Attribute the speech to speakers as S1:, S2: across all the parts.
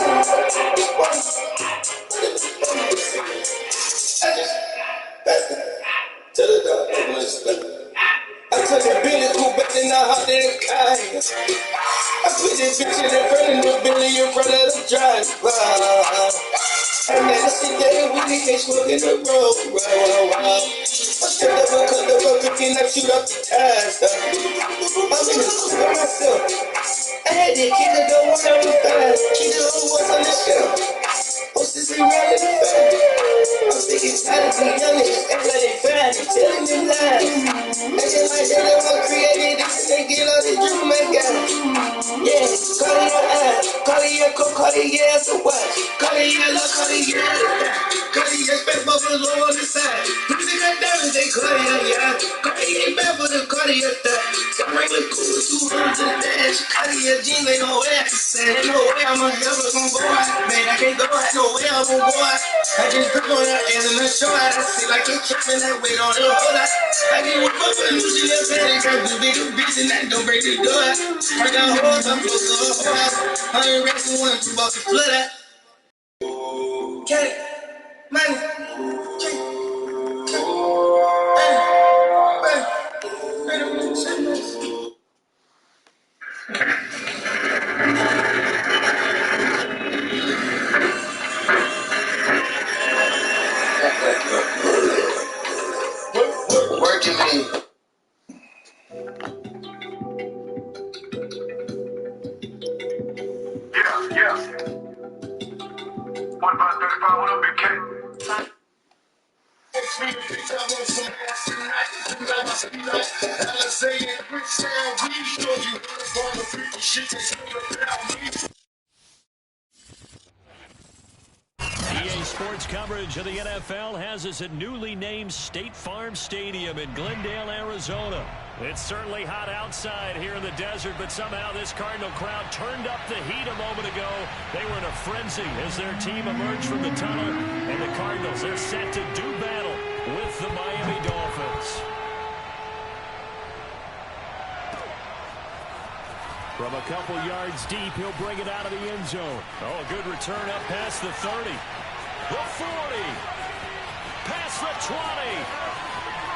S1: To the dog, I took a Billy Cool back and I hopped in the car. I put this bitch in front of the Billy in front of the driver. And then I see that we can't smoke in the road. I stepped up and cut up a cookie and I shoot up the tires. I'm in the school by myself. I had to keep the door on the fast. Keep the whole ones on the shelf. Posted see round in the back. I'm sick and tired of these young niggas act like they fine. They telling them lies. Acting like they the one created this and they get all this dream man got. Yeah, Cartier eyes, Cartier coat, Cartier ass a watch. Cartier look, Cartier Cartier space bubbles low on the side. Losing that diamonds, they Cartier, yeah. Cartier bad for the Cartier thigh. Some regular cool with 200 to the dash. Cartier jeans, they know where I can say. They know where I'm ever gonna go out. Man, I can't go out, no way I'm gonna go out. I just grip on that ass and then show out. I see like you're trapping that weight on the whole lot. I get with fuck with losing that panic. I do big bitch and that don't break the door. I got hoes, I'm close to a whole house. 100 racks and 1, 2 balls to flood out. Okay, money. Working me.
S2: Yeah. What about 35? What up, Big K?
S3: EA Sports coverage of the NFL has us at newly named State Farm Stadium in Glendale, Arizona. It's certainly hot outside here in the desert, but somehow this Cardinal crowd turned up the heat a moment ago. They were in a frenzy as their team emerged from the tunnel, and the Cardinals, they're set to do battle with the Miami Dolphins. From a couple yards deep, he'll bring it out of the end zone. Oh, a good return up past the 30. The 40. Past the 20.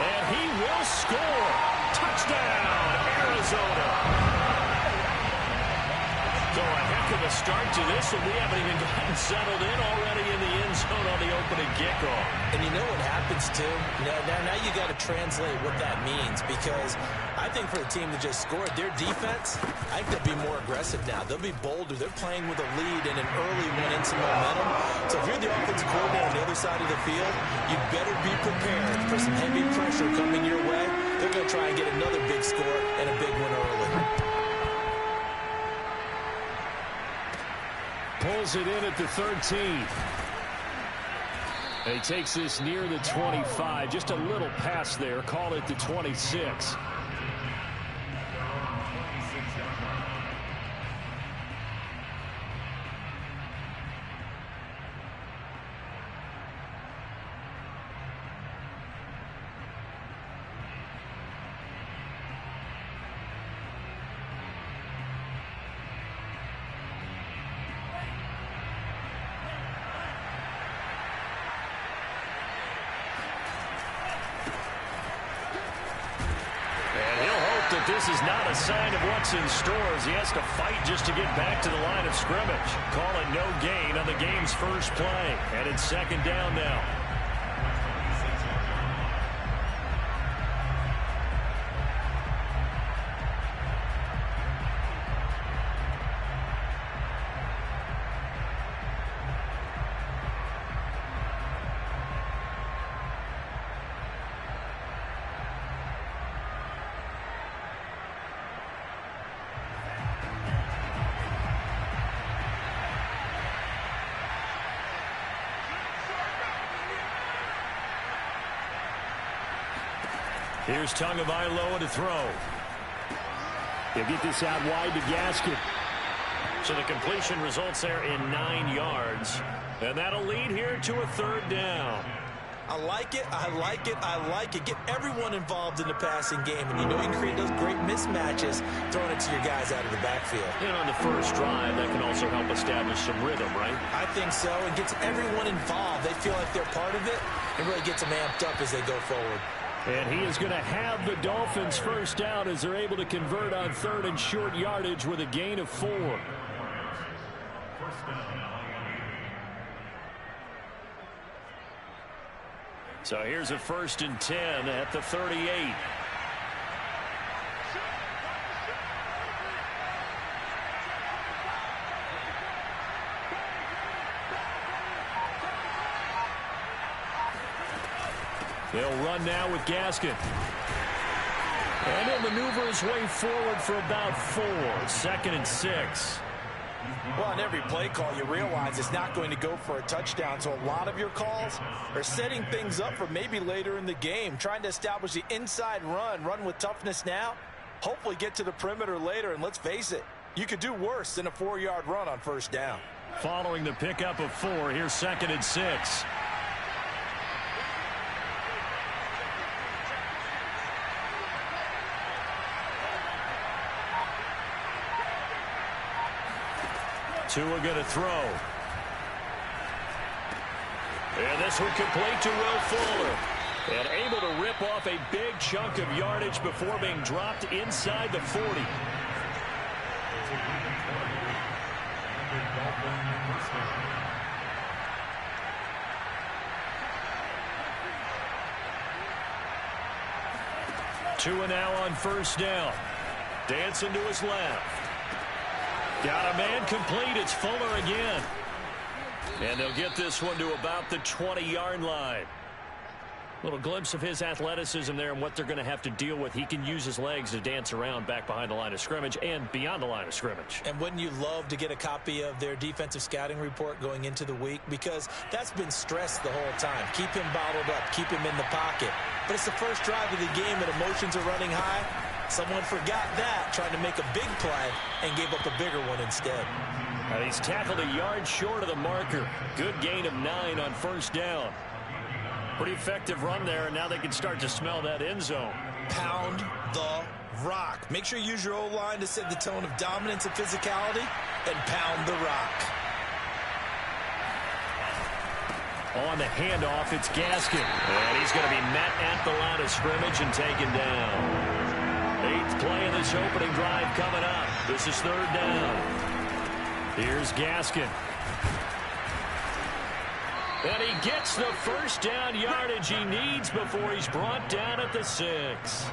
S3: And he will score. Touchdown, Arizona. So a heck of a start to this, and we haven't even gotten settled in already in the end zone on the opening kickoff.
S4: And you know what happens, too? Now you got to translate what that means, because I think for the team to just score, their defense, I think they'll be more aggressive now. They'll be bolder. They're playing with a lead and an early one in some momentum. So if you're the offensive coordinator on the other side of the field, you better be prepared for some heavy pressure coming your way. They're going to try and get another big score and a big one early.
S3: Pulls it in at the 13. He takes this near the 25. Just a little pass there. Call it the 26. This is not a sign of what's in store as he has to fight just to get back to the line of scrimmage. Call it no gain on the game's first play. And it's second down now. Here's Tagovailoa to throw. He'll get this out wide to Gaskin. So the completion results there in 9 yards. And that'll lead here to a third down.
S4: I like it, I like it, I like it. Get everyone involved in the passing game, and you know you can create those great mismatches throwing it to your guys out of the backfield.
S3: And on the first drive, that can also help establish some rhythm, right?
S4: I think so. It gets everyone involved. They feel like they're part of it. It really gets them amped up as they go forward.
S3: And he is going to have the Dolphins first down as they're able to convert on 3rd and short yardage with a gain of 4. So here's a 1st and 10 at the 38. They'll run now with Gaskin. And he'll maneuver his way forward for about 4. 2nd and 6.
S4: Well, on every play call, you realize it's not going to go for a touchdown. So a lot of your calls are setting things up for maybe later in the game, trying to establish the inside run with toughness now, hopefully get to the perimeter later. And let's face it, you could do worse than a 4-yard run on 1st down.
S3: Following the pickup of 4, here's 2nd and 6. Tua going to throw. And this one complete to Will Fuller. And able to rip off a big chunk of yardage before being dropped inside the 40. Tua now on 1st down. Dancing to his left. Got a man complete. It's Fuller again. And they'll get this one to about the 20-yard line. Little glimpse of his athleticism there and what they're going to have to deal with. He can use his legs to dance around back behind the line of scrimmage and beyond the line of scrimmage.
S4: And wouldn't you love to get a copy of their defensive scouting report going into the week? Because that's been stressed the whole time. Keep him bottled up. Keep him in the pocket. But it's the first drive of the game and emotions are running high. Someone forgot that, trying to make a big play and gave up a bigger one instead.
S3: He's tackled a yard short of the marker. Good gain of 9 on 1st down. Pretty effective run there, and now they can start to smell that end zone.
S4: Pound the rock. Make sure you use your O-line to set the tone of dominance and physicality, and pound the rock.
S3: On the handoff, it's Gaskin. And he's going to be met at the line of scrimmage and taken down. 8th play of this opening drive coming up. This is 3rd down. Here's Gaskin. And he gets the first down yardage he needs before he's brought down at the 6.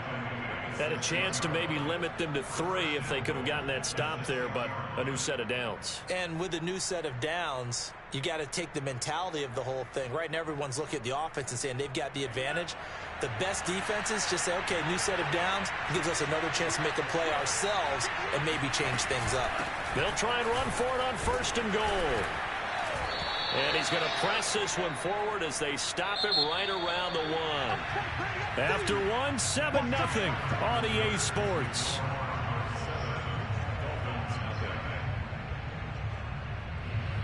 S3: Had a chance to maybe limit them to 3 if they could have gotten that stop there, but a new set of downs.
S4: And with a new set of downs, you got to take the mentality of the whole thing. Right now, everyone's looking at the offense and saying they've got the advantage. The best defenses just say, okay, new set of downs gives us another chance to make a play ourselves and maybe change things up.
S3: They'll try and run for it on 1st and goal. And he's going to press this one forward as they stop him right around the 1. After 1, 7-0 on EA Sports.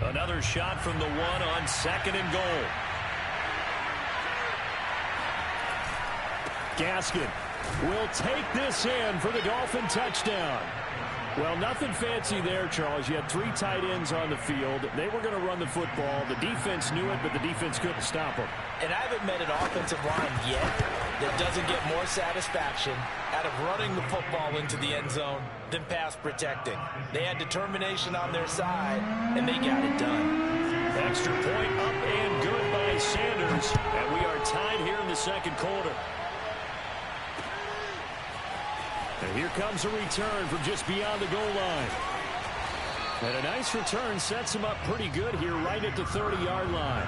S3: Another shot from the 1 on 2nd and goal. Gaskin will take this in for the Dolphin touchdown. Well, nothing fancy there, Charles. You had 3 tight ends on the field. They were going to run the football. The defense knew it, but the defense couldn't stop them.
S4: And I haven't met an offensive line yet that doesn't get more satisfaction out of running the football into the end zone than pass protecting. They had determination on their side, and they got it done.
S3: Extra point up and good by Sanders. And we are tied here in the 2nd quarter. And here comes a return from just beyond the goal line. And a nice return sets him up pretty good here right at the 30-yard line.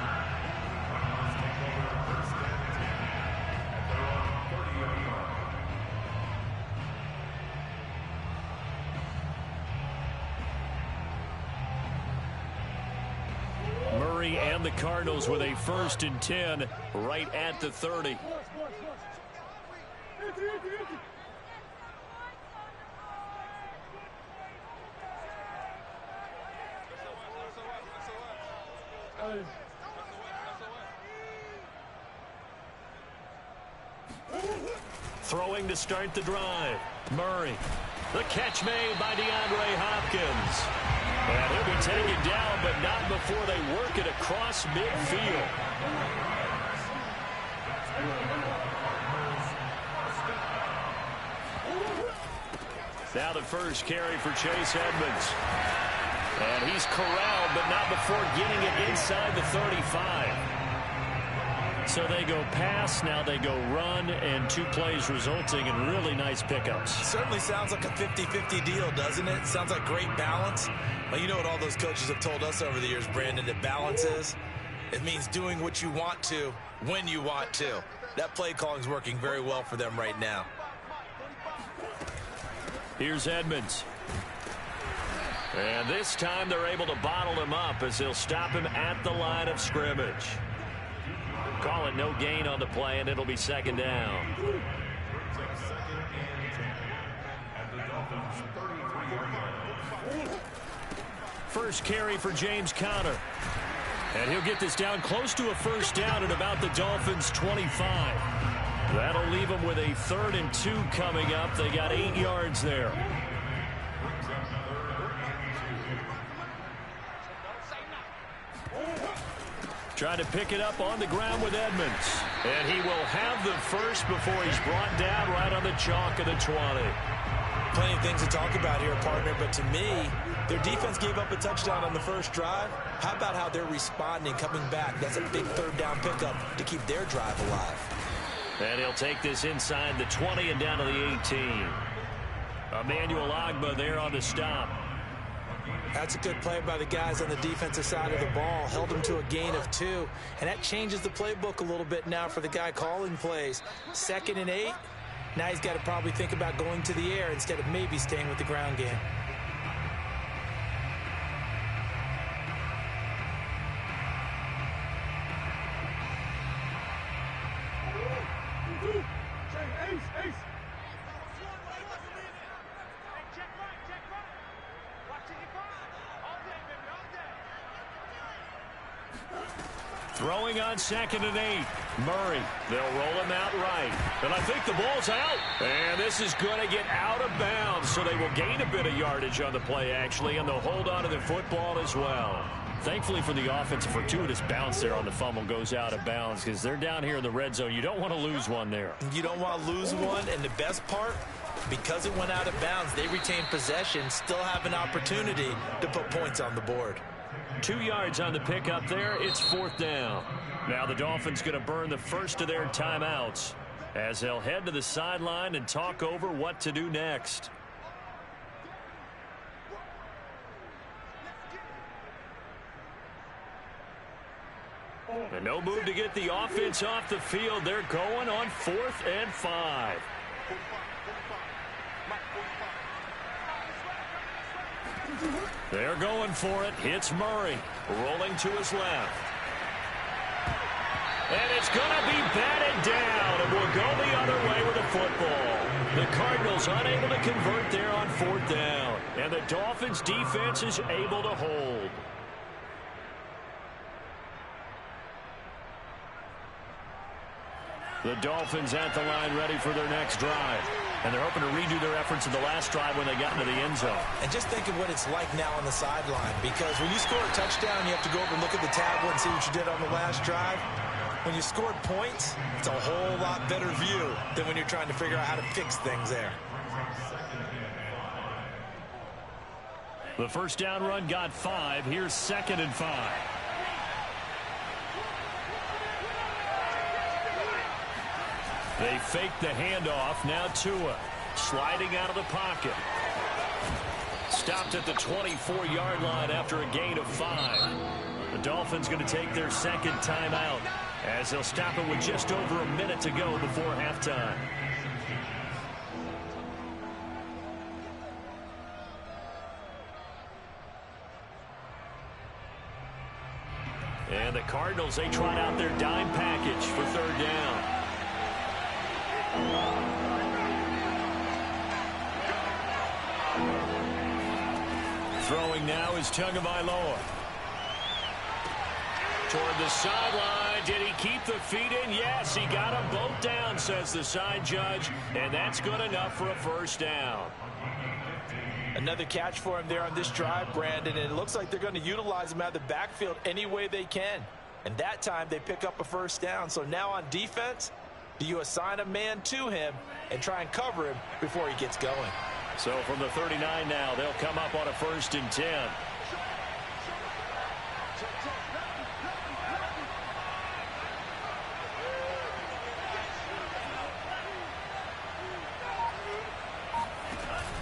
S3: Murray and the Cardinals with a 1st and 10 right at the 30. Throwing to start the drive. Murray. The catch made by DeAndre Hopkins. And he'll be taken down, but not before they work it across midfield. Now the first carry for Chase Edmonds. And he's corralled, but not before getting it inside the 35. So they go pass, now they go run, and 2 plays resulting in really nice pickups.
S4: Certainly sounds like a 50-50 deal, doesn't it? Sounds like great balance. Well, you know what all those coaches have told us over the years, Brandon, that balance is? It means doing what you want to when you want to. That play calling is working very well for them right now.
S3: Here's Edmonds. And this time they're able to bottle him up as they'll stop him at the line of scrimmage. Call it no gain on the play, and it'll be second down. First carry for James Conner. And he'll get this down close to a first down at about the Dolphins' 25. That'll leave them with a 3rd and 2 coming up. They got 8 yards there. Trying to pick it up on the ground with Edmonds. And he will have the first before he's brought down right on the chalk of the 20.
S4: Plenty of things to talk about here, partner, but to me, their defense gave up a touchdown on the first drive. How about how they're responding, coming back? That's a big 3rd down pickup to keep their drive alive.
S3: And he'll take this inside the 20 and down to the 18. Emmanuel Ogbah there on the stop.
S4: That's a good play by the guys on the defensive side of the ball. Held him to a gain of 2. And that changes the playbook a little bit now for the guy calling plays. 2nd and 8. Now he's got to probably think about going to the air instead of maybe staying with the ground game.
S3: Throwing on 2nd and 8. Murray. They'll roll him out right. And I think the ball's out. And this is going to get out of bounds, so they will gain a bit of yardage on the play, actually, and they'll hold on to the football as well. Thankfully for the offense, a fortuitous bounce there on the fumble goes out of bounds because they're down here in the red zone. You don't want to lose one there.
S4: You don't want to lose one, and the best part, because it went out of bounds, they retain possession, still have an opportunity to put points on the board.
S3: 2 yards on the pickup there. It's 4th down. Now the Dolphins going to burn the first of their timeouts as they'll head to the sideline and talk over what to do next. And no move to get the offense off the field. They're going on 4th and 5. They're going for it. It's Murray rolling to his left. And it's going to be batted down, and we'll go the other way with the football. The Cardinals unable to convert there on 4th down, and the Dolphins defense is able to hold. The Dolphins at the line ready for their next drive. And they're hoping to redo their efforts in the last drive when they got into the end zone.
S4: And just think of what it's like now on the sideline, because when you score a touchdown, you have to go over and look at the tablet and see what you did on the last drive. When you scored points, it's a whole lot better view than when you're trying to figure out how to fix things there.
S3: The first down run got 5. Here's 2nd and 5. They fake the handoff. Now Tua sliding out of the pocket. Stopped at the 24-yard line after a gain of 5. The Dolphins going to take their 2nd timeout as they'll stop it with just over a minute to go before halftime. And the Cardinals, they trot out their dime package for 3rd down. Throwing now is Tagovailoa. Toward the sideline. Did he keep the feet in? Yes, he got them both down, says the side judge. And that's good enough for a first down.
S4: Another catch for him there on this drive, Brandon. And it looks like they're going to utilize him out of the backfield any way they can. And that time they pick up a first down. So now on defense, do you assign a man to him and try and cover him before he gets going?
S3: So from the 39 now, they'll come up on a 1st and 10.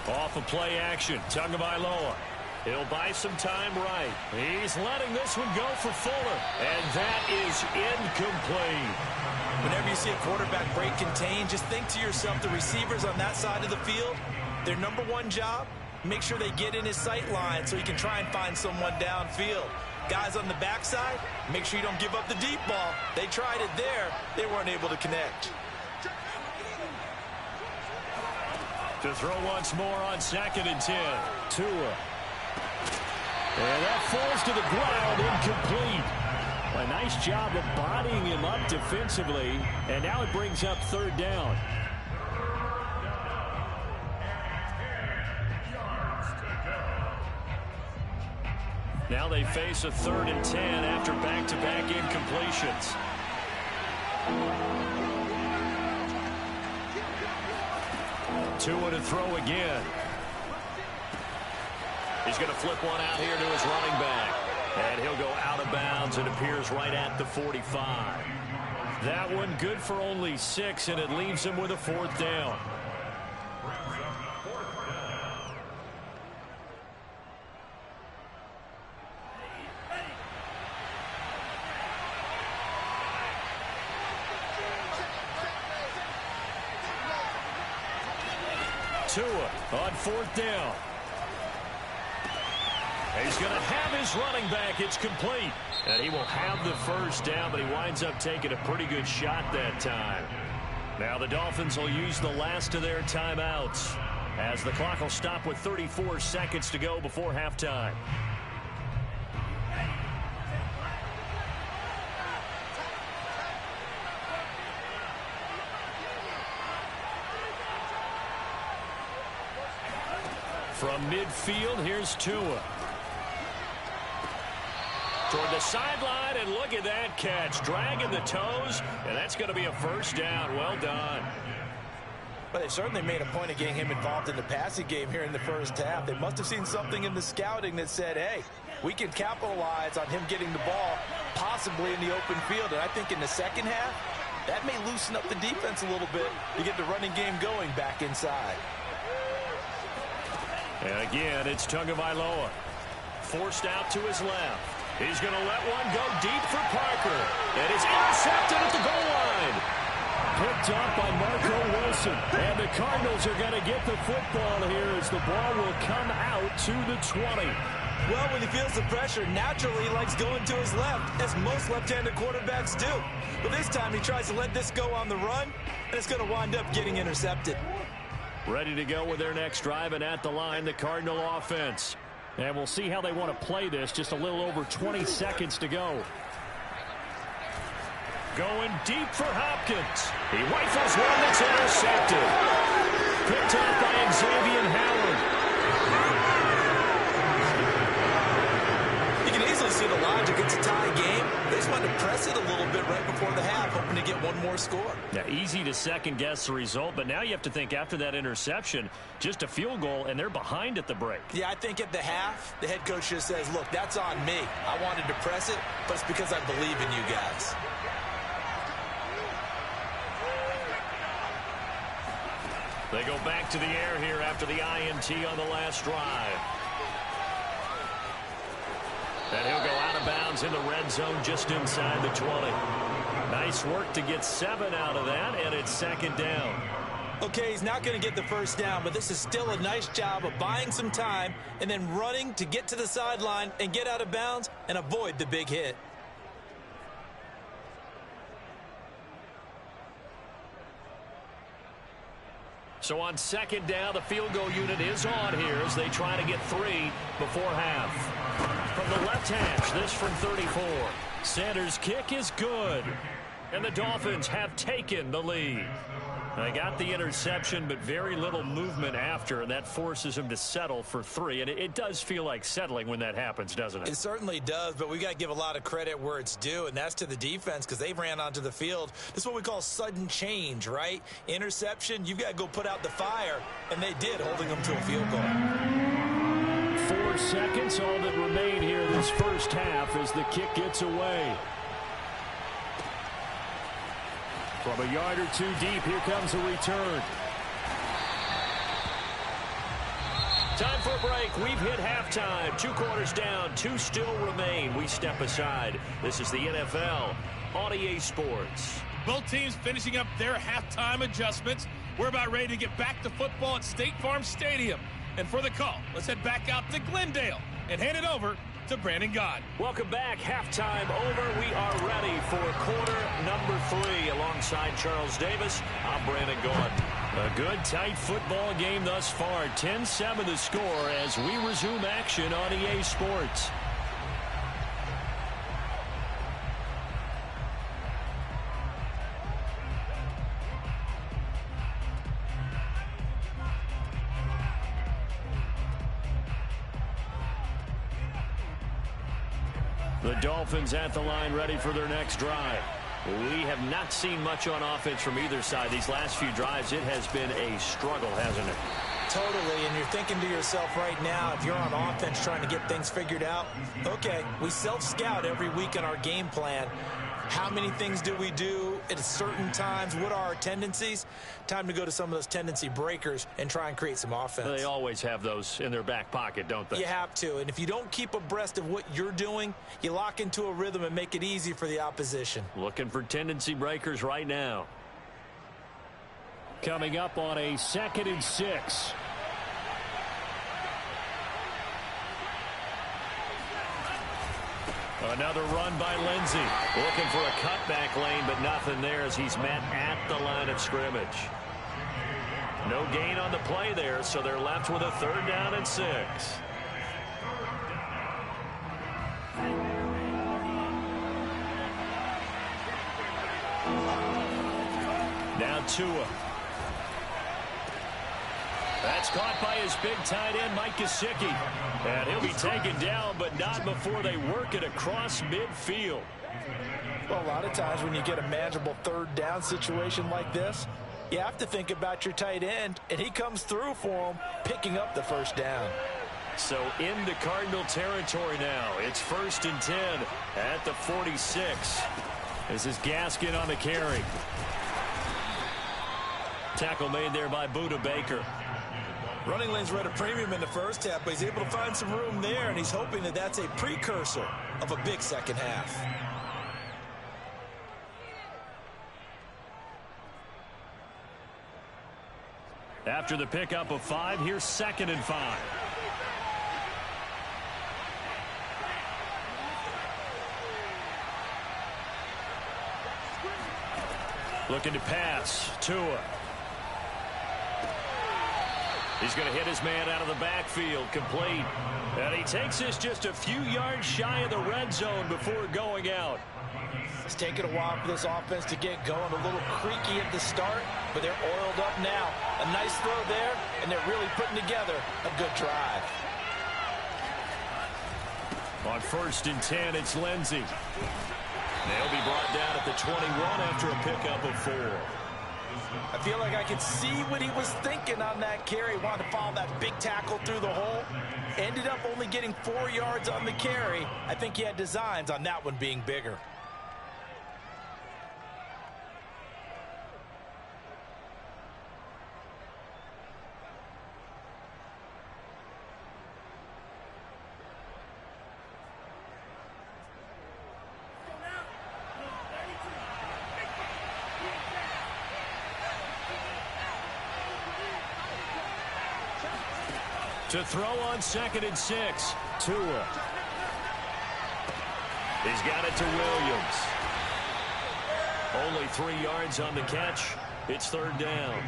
S3: Off of play action, Tagovailoa. He'll buy some time right. He's letting this one go for Fuller. And that is incomplete.
S4: Whenever you see a quarterback break contain, just think to yourself, the receivers on that side of the field, their number one job, make sure they get in his sight line so he can try and find someone downfield. Guys on the backside, make sure you don't give up the deep ball. They tried it there. They weren't able to connect.
S3: To throw once more on 2nd and 10. Tua. And that falls to the ground, incomplete. A nice job of bodying him up defensively. And now it brings up 3rd down. Now they face a 3rd and 10 after back-to-back incompletions. Tua to throw again. He's going to flip one out here to his running back. And he'll go out of bounds. It appears right at the 45. That one good for only 6, and it leaves him with a 4th down. Tua on 4th down. He's going to have his running back. It's complete. And he will have the first down, but he winds up taking a pretty good shot that time. Now the Dolphins will use the last of their timeouts as the clock will stop with 34 seconds to go before halftime. From midfield, here's Tua. Toward the sideline, and look at that catch. Dragging the toes, and that's going to be a first down. Well done.
S4: But they certainly made a point of getting him involved in the passing game here in the first half. They must have seen something in the scouting that said, hey, we can capitalize on him getting the ball, possibly in the open field. And I think in the second half, that may loosen up the defense a little bit to get the running game going back inside.
S3: And again, it's Tagovailoa. Forced out to his left. He's going to let one go deep for Parker. And it's intercepted at the goal line. Picked up by Marco Wilson. And the Cardinals are going to get the football here as the ball will come out to the 20.
S4: Well, when he feels the pressure, naturally he likes going to his left, as most left-handed quarterbacks do. But this time he tries to let this go on the run, and it's going to wind up getting intercepted.
S3: Ready to go with their next drive, and at the line, the Cardinal offense. And we'll see how they want to play this. Just a little over 20 seconds to go. Going deep for Hopkins. He rifles one that's intercepted. Picked up by Xavier Howard.
S4: You can easily see the logic. It's a tie game. They just want to press it a little bit right before the half, hoping to get one more score.
S3: Yeah, easy to second-guess the result, but now you have to think after that interception, just a field goal, and they're behind at the break.
S4: Yeah, I think at the half, the head coach just says, look, that's on me. I wanted to press it, but it's because I believe in you guys.
S3: They go back to the air here after the INT on the last drive. And he'll go out of bounds in the red zone just inside the 20. Nice work to get 7 out of that, and it's second down.
S4: Okay, he's not going to get the first down, but this is still a nice job of buying some time and then running to get to the sideline and get out of bounds and avoid the big hit.
S3: So on second down, the field goal unit is on here as they try to get 3 before half. From the left hash, this from 34. Sanders' kick is good. And the Dolphins have taken the lead. They got the interception, but very little movement after, and that forces him to settle for 3. And it does feel like settling when that happens, doesn't it?
S4: It certainly does, but we got to give a lot of credit where it's due, and that's to the defense because they ran onto the field. This is what we call sudden change, right? Interception, you've got to go put out the fire, and they did, holding them to a field goal.
S3: 4 seconds, all that remain here this first half as the kick gets away. From a yard or 2 deep, here comes a return. Time for a break. We've hit halftime. 2 quarters down, 2 still remain. We step aside. This is the NFL on EA Sports.
S5: Both teams finishing up their halftime adjustments. We're about ready to get back to football at State Farm Stadium. And for the call, let's head back out to Glendale and hand it over to Brandon Gaud.
S3: Welcome back. Halftime over. We are ready for quarter number 3. Alongside Charles Davis, I'm Brandon Gaud. A good, tight football game thus far. 10-7 the score as we resume action on EA Sports. The Dolphins at the line, ready for their next drive. We have not seen much on offense from either side. These last few drives, it has been a struggle, hasn't it?
S4: Totally, and you're thinking to yourself right now, if you're on offense trying to get things figured out, okay, we self-scout every week in our game plan. How many things do we do at certain times? What are our tendencies? Time to go to some of those tendency breakers and try and create some offense.
S3: They always have those in their back pocket, don't they?
S4: You have to, and if you don't keep abreast of what you're doing, you lock into a rhythm and make it easy for the opposition.
S3: Looking for tendency breakers right now. Coming up on a 2nd and 6. Another run by Lindsey. Looking for a cutback lane, but nothing there as he's met at the line of scrimmage. No gain on the play there, so they're left with a 3rd down and 6. Now Tua. That's caught by his big tight end, Mike Gesicki. And he'll be taken down, but not before they work it across midfield.
S4: Well, a lot of times when you get a manageable 3rd down situation like this, you have to think about your tight end, and he comes through for him, picking up the 1st down.
S3: So into Cardinal territory now. It's 1st and 10 at the 46. This is Gaskin on the carry. Tackle made there by Budda Baker.
S4: Running lanes were at a premium in the first half, but he's able to find some room there, and he's hoping that that's a precursor of a big second half.
S3: After the pickup of 5, here's 2nd and 5. Looking to pass. Tua. He's going to hit his man out of the backfield, complete. And he takes this just a few yards shy of the red zone before going out.
S4: It's taken a while for this offense to get going. A little creaky at the start, but they're oiled up now. A nice throw there, and they're really putting together a good drive.
S3: On 1st and 10, it's Lindsey. They'll be brought down at the 21 after a pickup of 4.
S4: I feel like I could see what he was thinking on that carry. Wanted to follow that big tackle through the hole. Ended up only getting 4 yards on the carry. I think he had designs on that one being bigger.
S3: To throw on 2nd and 6. Tua. He's got it to Williams. Only 3 yards on the catch. It's 3rd down.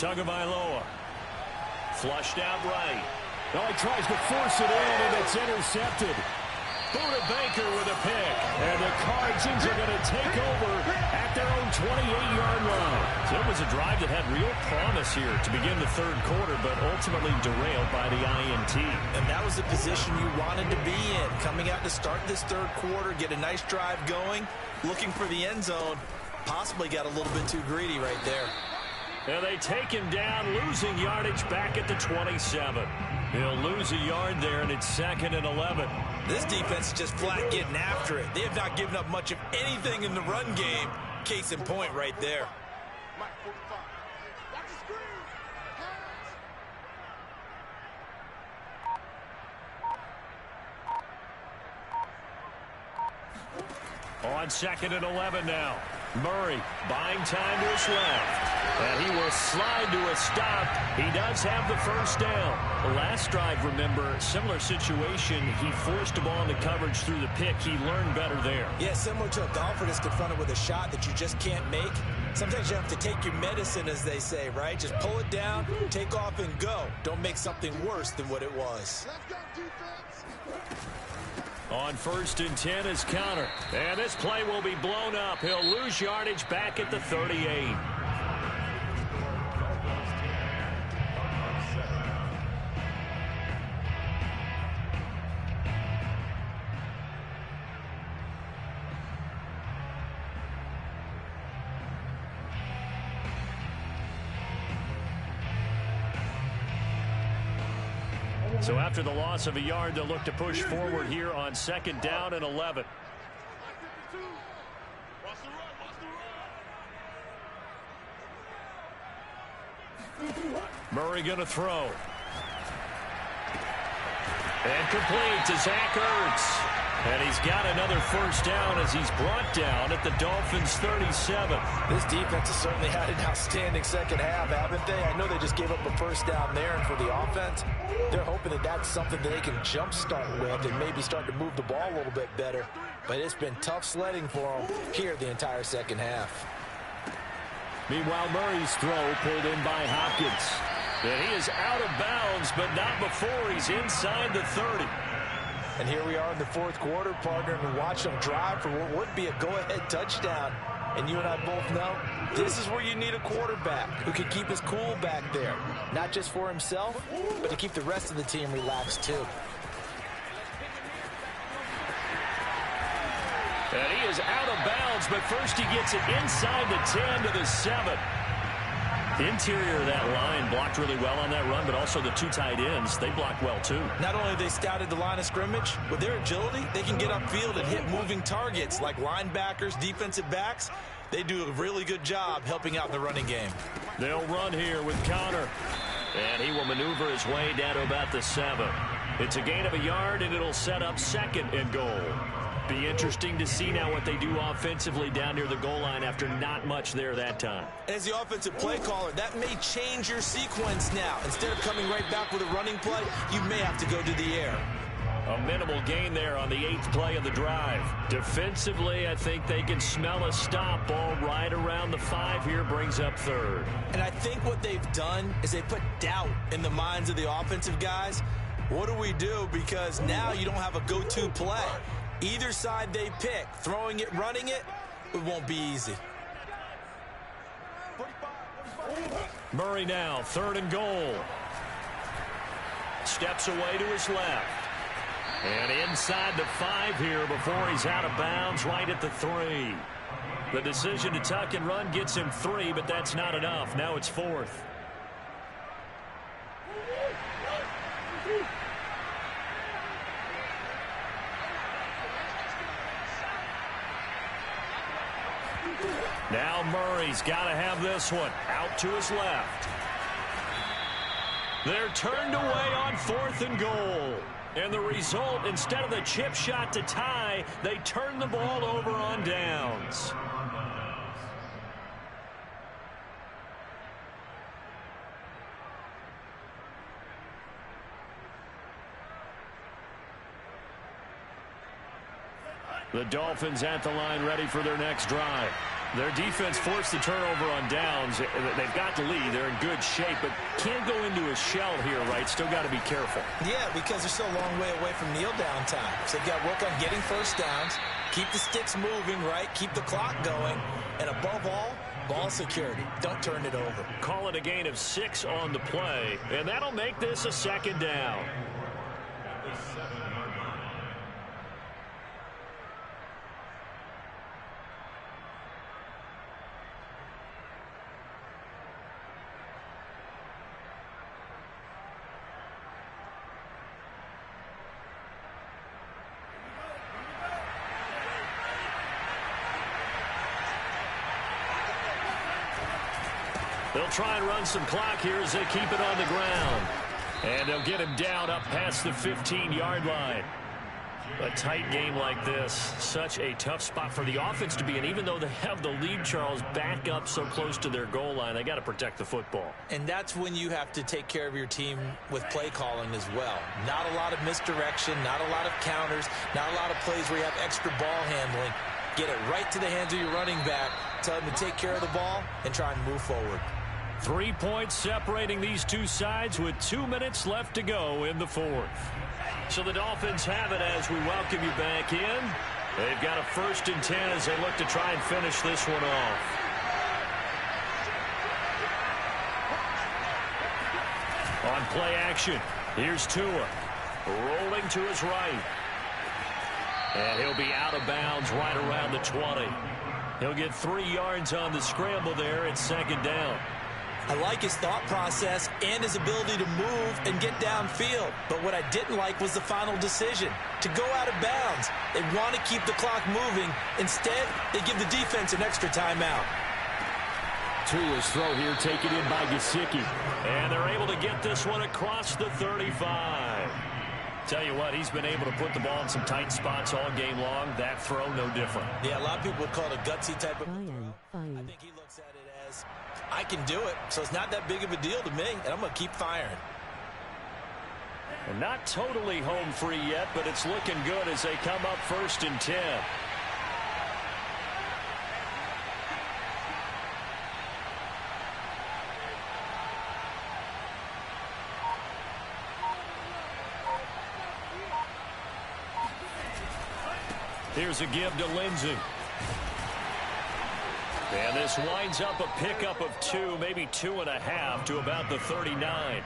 S3: Tagovailoa. Flushed out right. Well, he tries to force it in, and it's intercepted. Buda Baker with a pick. And the Cardinals are going to take over at their own 28-yard line. So it was a drive that had real promise here to begin the third quarter, but ultimately derailed by the INT.
S4: And that was the position you wanted to be in. Coming out to start this third quarter, get a nice drive going, looking for the end zone. Possibly got a little bit too greedy right there.
S3: And they take him down, losing yardage back at the 27. He'll lose a yard there, and it's 2nd and 11.
S4: This defense is just flat getting after it. They have not given up much of anything in the run game. Case in point right there.
S3: On 2nd and 11 now. Murray buying time to his left. And he will slide to a stop. He does have the first down. The last drive, remember, similar situation. He forced the ball into coverage through the pick. He learned better there.
S4: Yeah, similar to a golfer that's confronted with a shot that you just can't make. Sometimes you have to take your medicine, as they say, right? Just pull it down, take off, and go. Don't make something worse than what it was.
S2: Let's go, defense.
S3: On 1st and 10 is Counter. And this play will be blown up. He'll lose yardage back at the 38. So after the loss of a yard, they'll look to push forward here on 2nd down and 11. Murray going to throw. And complete to Zach Ertz. And he's got another first down as he's brought down at the Dolphins' 37.
S4: This defense has certainly had an outstanding second half, haven't they? I know they just gave up a first down there, and for the offense, they're hoping that that's something that they can jumpstart with and maybe start to move the ball a little bit better. But it's been tough sledding for them here the entire second half.
S3: Meanwhile, Murray's throw pulled in by Hopkins. And he is out of bounds, but not before he's inside the 30.
S4: And here we are in the fourth quarter, partner, and watch them drive for what would be a go-ahead touchdown. And you and I both know this is where you need a quarterback who can keep his cool back there. Not just for himself, but to keep the rest of the team relaxed too.
S3: And he is out of bounds, but first he gets it inside the 10 to the 7. The interior of that line blocked really well on that run, but also the two tight ends, they blocked well too.
S4: Not only have they scouted the line of scrimmage, with their agility, they can get upfield and hit moving targets like linebackers, defensive backs. They do a really good job helping out in the running game.
S3: They'll run here with Counter. And he will maneuver his way down to about the 7. It's a gain of a yard, and it'll set up 2nd and goal. Be interesting to see now what they do offensively down near the goal line after not much there that time.
S4: As the offensive play caller, that may change your sequence now. Instead of coming right back with a running play, you may have to go to the air.
S3: A minimal gain there on the 8th play of the drive. Defensively, I think they can smell a stop. Ball right around the 5 here, brings up 3rd.
S4: And I think what they've done is they put doubt in the minds of the offensive guys. What do we do? Because now you don't have a go-to play. Either side they pick, throwing it, running it, it won't be easy.
S3: Murray now, 3rd and goal. Steps away to his left. And inside the 5 here before he's out of bounds right at the 3. The decision to tuck and run gets him 3, but that's not enough. Now it's 4th. Now Murray's got to have this one out to his left. They're turned away on 4th and goal. And the result, instead of the chip shot to tie, they turn the ball over on downs. The Dolphins at the line ready for their next drive. Their defense forced the turnover on downs. They've got the lead. They're in good shape, but can't go into a shell here, right? Still got to be careful.
S4: Yeah, because they're still a long way away from kneel down time. So they've got to work on getting first downs, keep the sticks moving, right? Keep the clock going, and above all, ball security. Don't turn it over.
S3: Call it a gain of 6 on the play, and that'll make this a second down. They'll try and run some clock here as they keep it on the ground. And they'll get him down up past the 15-yard line. A tight game like this, such a tough spot for the offense to be in. Even though they have the lead, Charles, back up so close to their goal line, they got to protect the football.
S4: And that's when you have to take care of your team with play calling as well. Not a lot of misdirection, not a lot of counters, not a lot of plays where you have extra ball handling. Get it right to the hands of your running back, tell him to take care of the ball, and try and move forward.
S3: 3 points separating these two sides with 2 minutes left to go in the fourth. So the Dolphins have it as we welcome you back in. They've got a 1st and 10 as they look to try and finish this one off. On play action, here's Tua. Rolling to his right. And he'll be out of bounds right around the 20. He'll get 3 yards on the scramble there at 2nd down.
S4: I like his thought process and his ability to move and get downfield. But what I didn't like was the final decision, to go out of bounds. They want to keep the clock moving. Instead, they give the defense an extra timeout.
S3: Tua's throw here taken in by Gesicki. And they're able to get this one across the 35. Tell you what, he's been able to put the ball in some tight spots all game long. That throw, no different.
S4: Yeah, a lot of people would call it a gutsy type of throw. I think he looks at it as, I can do it, so it's not that big of a deal to me, and I'm going to keep firing.
S3: And not totally home free yet, but it's looking good as they come up 1st and 10. Here's a give to Lindsey. And this winds up a pickup of 2, maybe 2.5 to about the 39.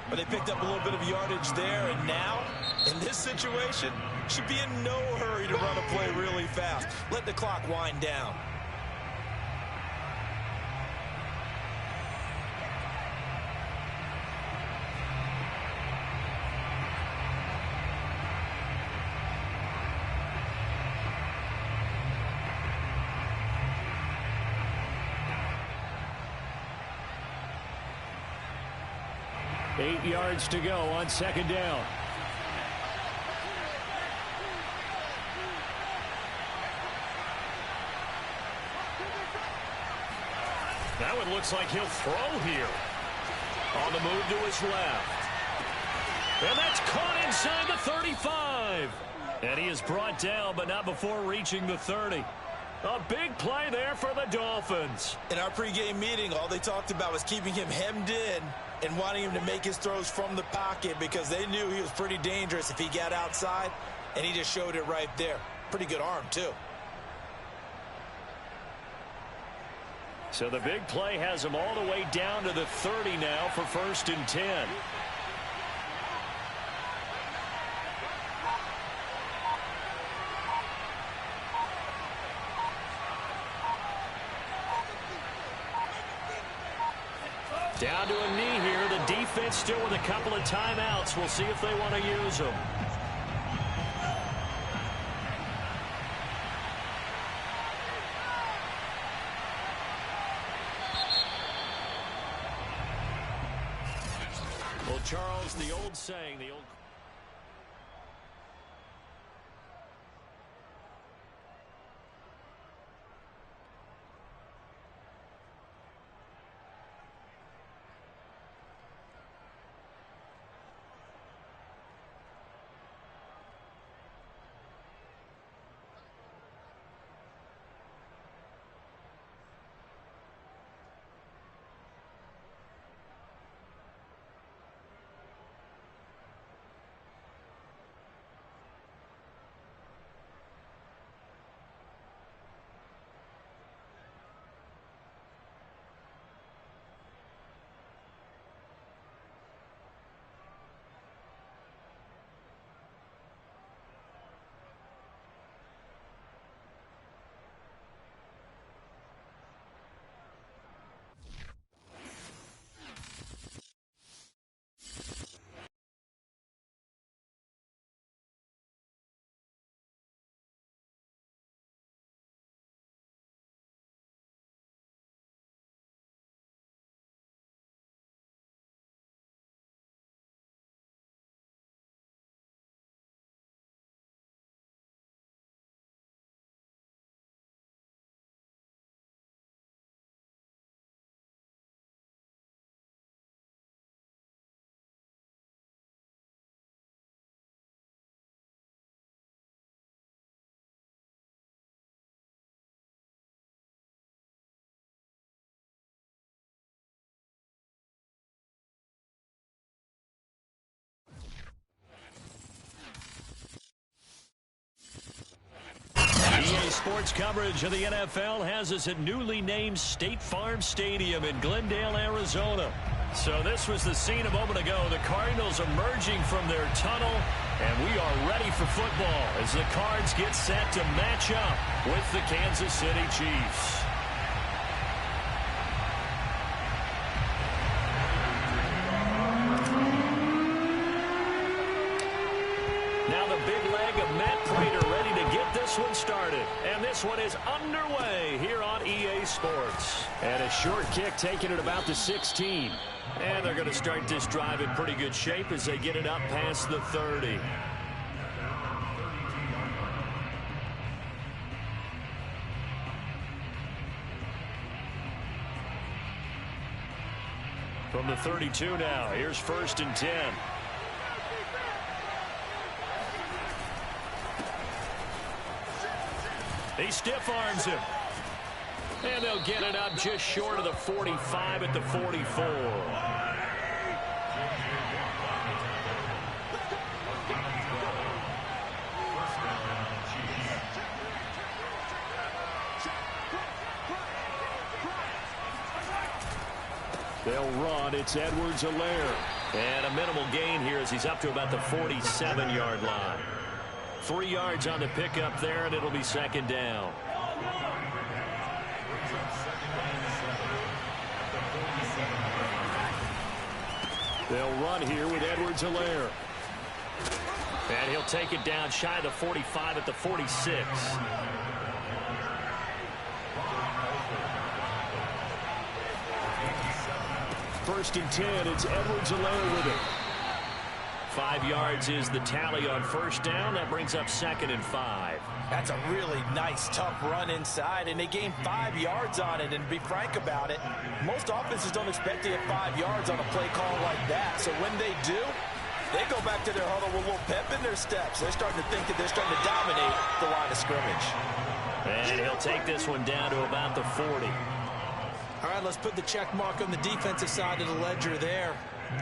S4: But they picked up a little bit of yardage there, and now, in this situation, should be in no hurry to run a play really fast. Let the clock wind down.
S3: Eight yards to go on 2nd down. Now it looks like he'll throw here. On the move to his left. And that's caught inside the 35. And he is brought down, but not before reaching the 30. A big play there for the Dolphins.
S4: In our pregame meeting, all they talked about was keeping him hemmed in and wanting him to make his throws from the pocket because they knew he was pretty dangerous if he got outside, and he just showed it right there. Pretty good arm, too.
S3: So the big play has him all the way down to the 30 now for 1st and 10. Down to a knee here. The defense still with a couple of timeouts. We'll see if they want to use them. Well, Charles, the old saying, the old... Sports coverage of the NFL has us at newly named State Farm Stadium in Glendale, Arizona. So this was the scene a moment ago. The Cardinals emerging from their tunnel, and we are ready for football as the Cards get set to match up with the Kansas City Chiefs. Now the big leg of Matt Pratt ready to get this one started. And this one is underway here on EA Sports. And a short kick taken at about the 16. And they're going to start this drive in pretty good shape as they get it up past the 30. From the 32 now, here's 1st and 10. He stiff arms him. And they'll get it up just short of the 45 at the 44. They'll run. It's Edwards-Helaire. And a minimal gain here as he's up to about the 47-yard line. 3 yards on the pickup there, and it'll be 2nd down. They'll run here with Edwards-Helaire. And he'll take it down shy of the 45 at the 46. First and 10, it's Edwards-Helaire with it. 5 yards is the tally on 1st down. That brings up 2nd and 5.
S4: That's a really nice, tough run inside, and they gained 5 yards on it. And to be frank about it, most offenses don't expect to get 5 yards on a play call like that. So when they do, they go back to their huddle with a little pep in their steps. They're starting to think that they're starting to dominate the line of scrimmage.
S3: And he'll take this one down to about the 40.
S4: All right, let's put the check mark on the defensive side of the ledger there.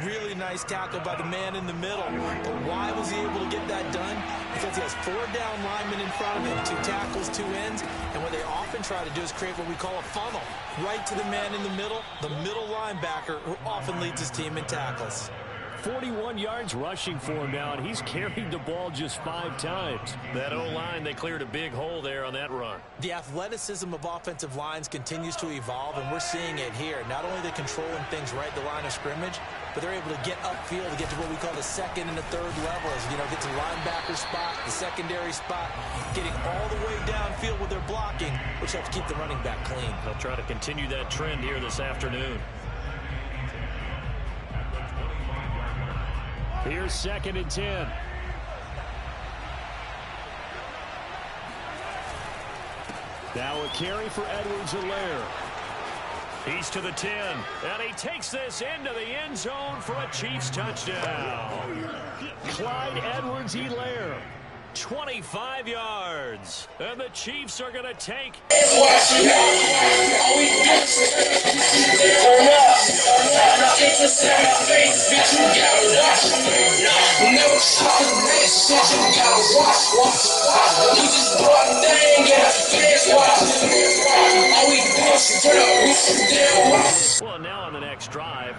S4: Really nice tackle by the man in the middle. But why was he able to get that done? Because he has 4 down linemen in front of him, 2 tackles, 2 ends. And what they often try to do is create what we call a funnel. Right to the man in the middle linebacker, who often leads his team in tackles.
S3: 41 yards rushing for him now, and he's carried the ball just 5 times. That O-line, they cleared a big hole there on that run.
S4: The athleticism of offensive lines continues to evolve, and we're seeing it here. Not only are they controlling things right at the line of scrimmage, but they're able to get upfield to get to what we call the 2nd and the 3rd levels. You know, get to the linebacker spot, the secondary spot, getting all the way downfield with their blocking, which helps keep the running back clean.
S3: They'll try to continue that trend here this afternoon. Here's 2nd and 10. Now a carry for Edwards-Helaire. He's to the 10, and he takes this into the end zone for a Chiefs touchdown. Clyde Edwards-Helaire, 25 yards, and the Chiefs are going to take. Well, now on the next drive,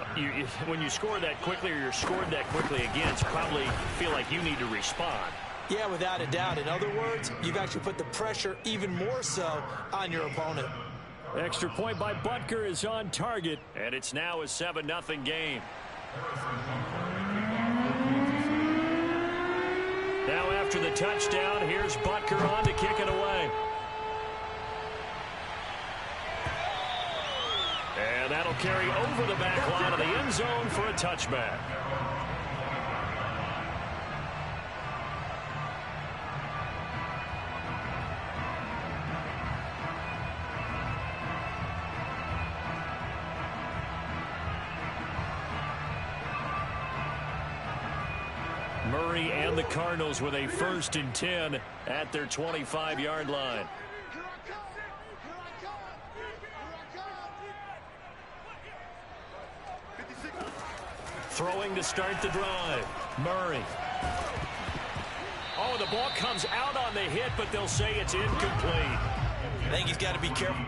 S3: when you score that quickly or you're scored that quickly again, you probably feel like you need to respond.
S4: Yeah, without a doubt. In other words, you've actually put the pressure even more so on your opponent.
S3: Extra point by Butker is on target, and it's now a 7-0 game. Now after the touchdown, here's Butker on to kick it away. And that'll carry over the back line of the end zone for a touchback. Murray and the Cardinals with a 1st and 10 at their 25-yard line. Throwing to start the drive. Murray. Oh, the ball comes out on the hit, but they'll say it's incomplete.
S4: I think he's got to be careful.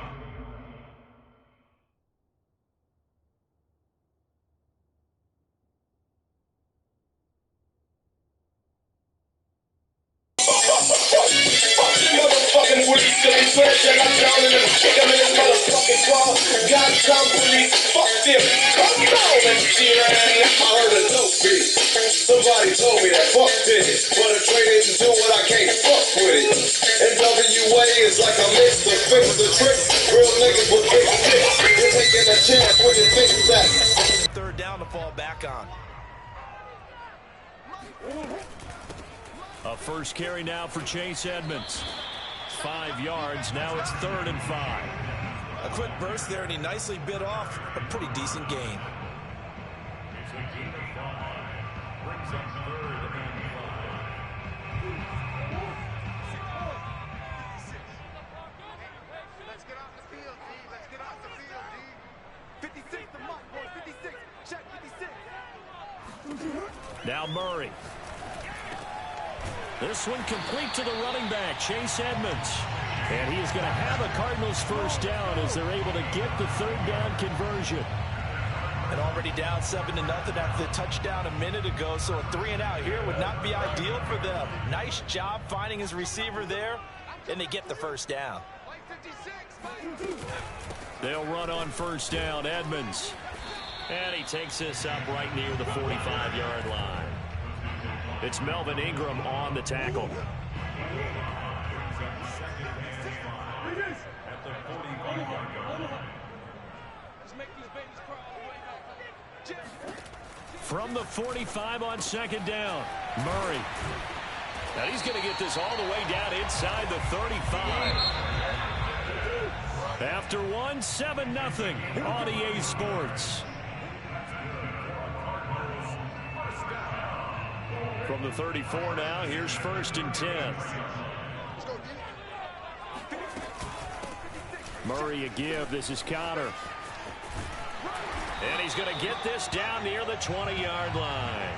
S1: Motherfucking police, they fresh and I'm down in them. Kick them in this motherfucking car. Goddamn police, fuck them. Come on and see right now. I heard a dope beat. Somebody told me that fuck this, but a train didn't do what I can't fuck with it. NWA is like a mix to fix the trick. Real niggas with big sticks. You're taking a chance when you think that.
S4: Third down to fall back on.
S3: A first carry now for Chase Edmonds. 5 yards. Now it's 3rd and 5.
S4: A quick burst there, and he nicely bit off a pretty decent gain.
S2: Let's get off the field, D. Let's get off the field, D. 56, the mark, boy. 56. Check 56.
S3: Now Murray. This one complete to the running back, Chase Edmonds. And he is going to have a Cardinals first down as they're able to get the 3rd down conversion.
S4: And already down 7-0 after the touchdown a minute ago, so a 3-and-out here would not be ideal for them. Nice job finding his receiver there, and they get the first down.
S3: They'll run on first down, Edmonds. And he takes this up right near the 45-yard line. It's Melvin Ingram on the tackle. From the 45 on 2nd down, Murray. Now he's going to get this all the way down inside the 35. After one, 7-0 on EA Sports. From the 34 now, here's 1st and 10. Murray a give. This is Connor. And he's going to get this down near the 20-yard line.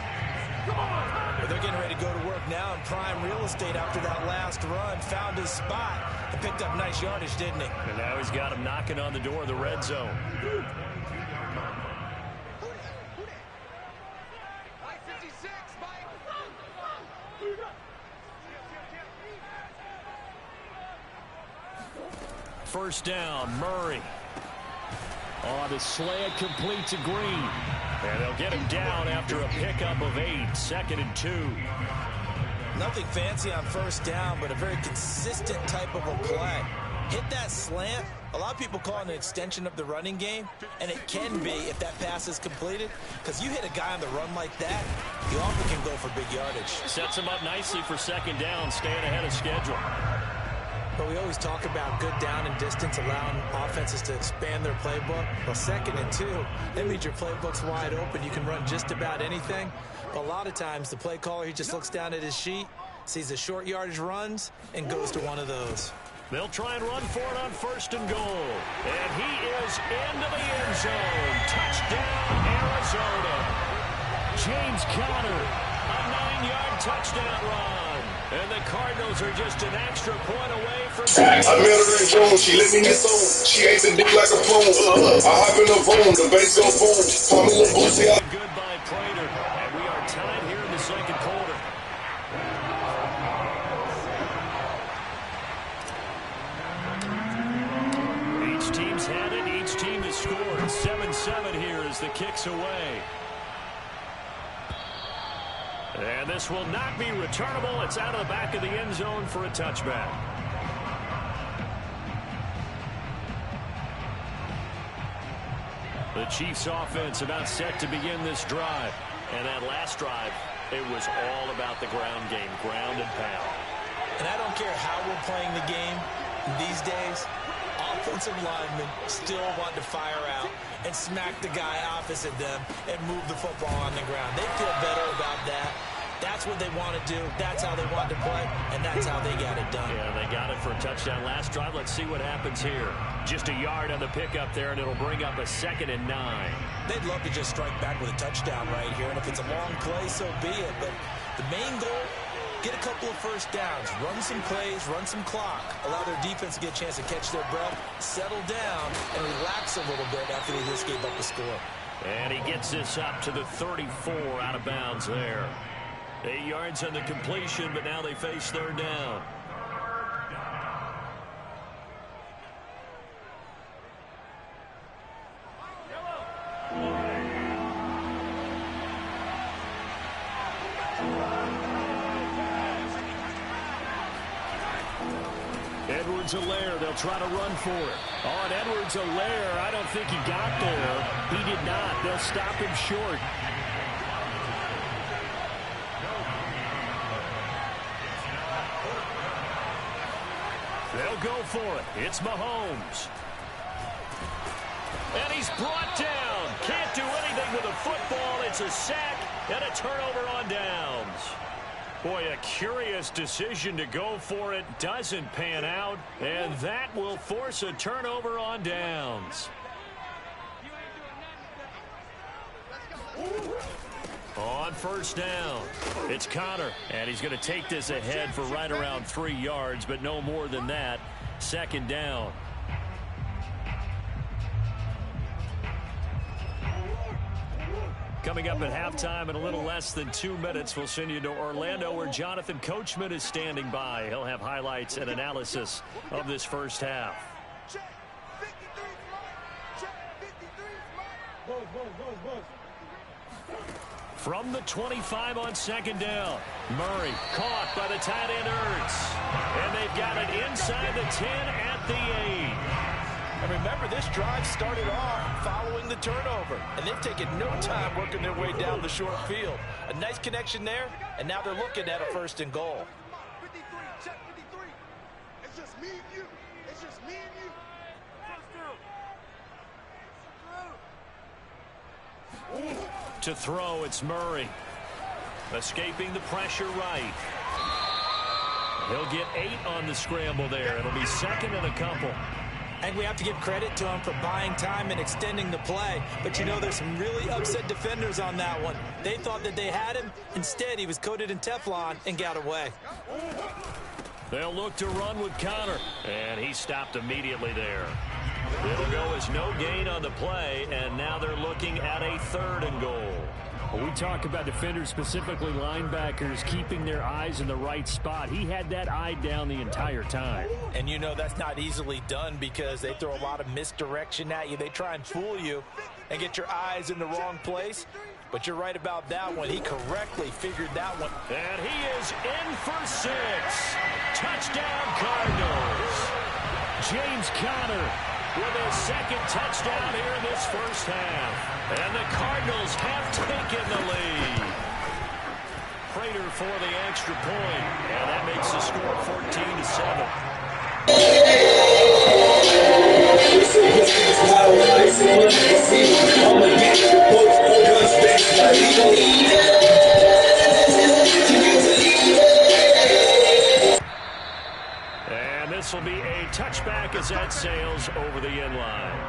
S4: Well, they're getting ready to go to work now in prime real estate after that last run. Found his spot and picked up nice yardage, didn't he?
S3: And now he's got him knocking on the door of the red zone. First down, Murray. On the slant, complete to Green. And they'll get him down after a pickup of 8. 2nd and 2.
S4: Nothing fancy on first down, but a very consistent type of a play. Hit that slant. A lot of people call it an extension of the running game, and it can be if that pass is completed, because you hit a guy on the run like that, you often can go for big yardage.
S3: Sets him up nicely for 2nd down, staying ahead of schedule.
S4: But we always talk about good down and distance, allowing offenses to expand their playbook. Well, 2nd and 2, that means your playbook's wide open. You can run just about anything. But a lot of times, the play caller, he just looks down at his sheet, sees the short yardage runs, and goes to one of those.
S3: They'll try and run for it on 1st and goal. And he is into the end zone. Touchdown, Arizona. James Conner, a 9-yard touchdown run. And the Cardinals are just an extra point away from...
S1: I met her in June, she let me get sold. She ate the dick like a phone. I hop in the phone, the bass go boom. Call me little boosie.
S3: Good by Prater. And we are tied here in the 2nd quarter. Each team's had it. Each team has scored. 7-7 here as the kick's away. And this will not be returnable. It's out of the back of the end zone for a touchback. The Chiefs offense about set to begin this drive. And that last drive, it was all about the ground game, ground and pound.
S4: And I don't care how we're playing the game these days, offensive linemen still want to fire out and smack the guy opposite them and move the football on the ground. They feel better about that. That's what they want to do. That's how they want to play, and that's how they got it done.
S3: Yeah, they got it for a touchdown last drive. Let's see what happens here. Just a yard on the pickup there, and it'll bring up a 2nd and 9.
S4: They'd love to just strike back with a touchdown right here, and if it's a long play, so be it. But the main goal get a couple of first downs, run some plays, run some clock, allow their defense to get a chance to catch their breath, settle down, and relax a little bit after they just gave up a score.
S3: And he gets this up to the 34 out of bounds there. 8 yards on the completion, but now they face third down. Edwards-Helaire, they'll try to run for it. On Edwards-Helaire, I don't think he got there. He did not. They'll stop him short. They'll go for it. It's Mahomes. And he's brought down. Can't do anything with a football. It's a sack and a turnover on downs. Boy, a curious decision to go for it. Doesn't pan out. And that will force a turnover on downs. On first down, it's Connor. And he's going to take this ahead for right around 3 yards, but no more than that. Second down. Coming up at halftime in a little less than 2 minutes, we'll send you to Orlando where Jonathan Coachman is standing by. He'll have highlights and analysis of this first half. From the 25 on second down, Murray caught by the tight end Ertz. And they've got it inside the 10 at the 8.
S4: And remember, this drive started off following the turnover, and they've taken no time working their way down the short field. A nice connection there, and now they're looking at a first and goal.
S2: 53, check 53. It's just me and you. It's just me and you.
S3: To throw, it's Murray. Escaping the pressure right. He'll get 8 on the scramble there. It'll be second and a couple.
S4: I think we have to give credit to him for buying time and extending the play. But, you know, there's some really upset defenders on that one. They thought that they had him. Instead, he was coated in Teflon and got away.
S3: They'll look to run with Connor. And he stopped immediately there. It'll go as no gain on the play, and now they're looking at a third and goal.
S6: Well, we talk about defenders, specifically linebackers, keeping their eyes in the right spot. He had that eye down the entire time.
S4: And you know that's not easily done because they throw a lot of misdirection at you. They try and fool you and get your eyes in the wrong place. But you're right about that one. He correctly figured that one.
S3: And he is in for 6. Touchdown, Cardinals. James Conner with his second touchdown here in this first half. And the Cardinals have taken the lead. Prater for the extra point. And that makes the score 14-7. And this will be a touchback as that sails over the end line.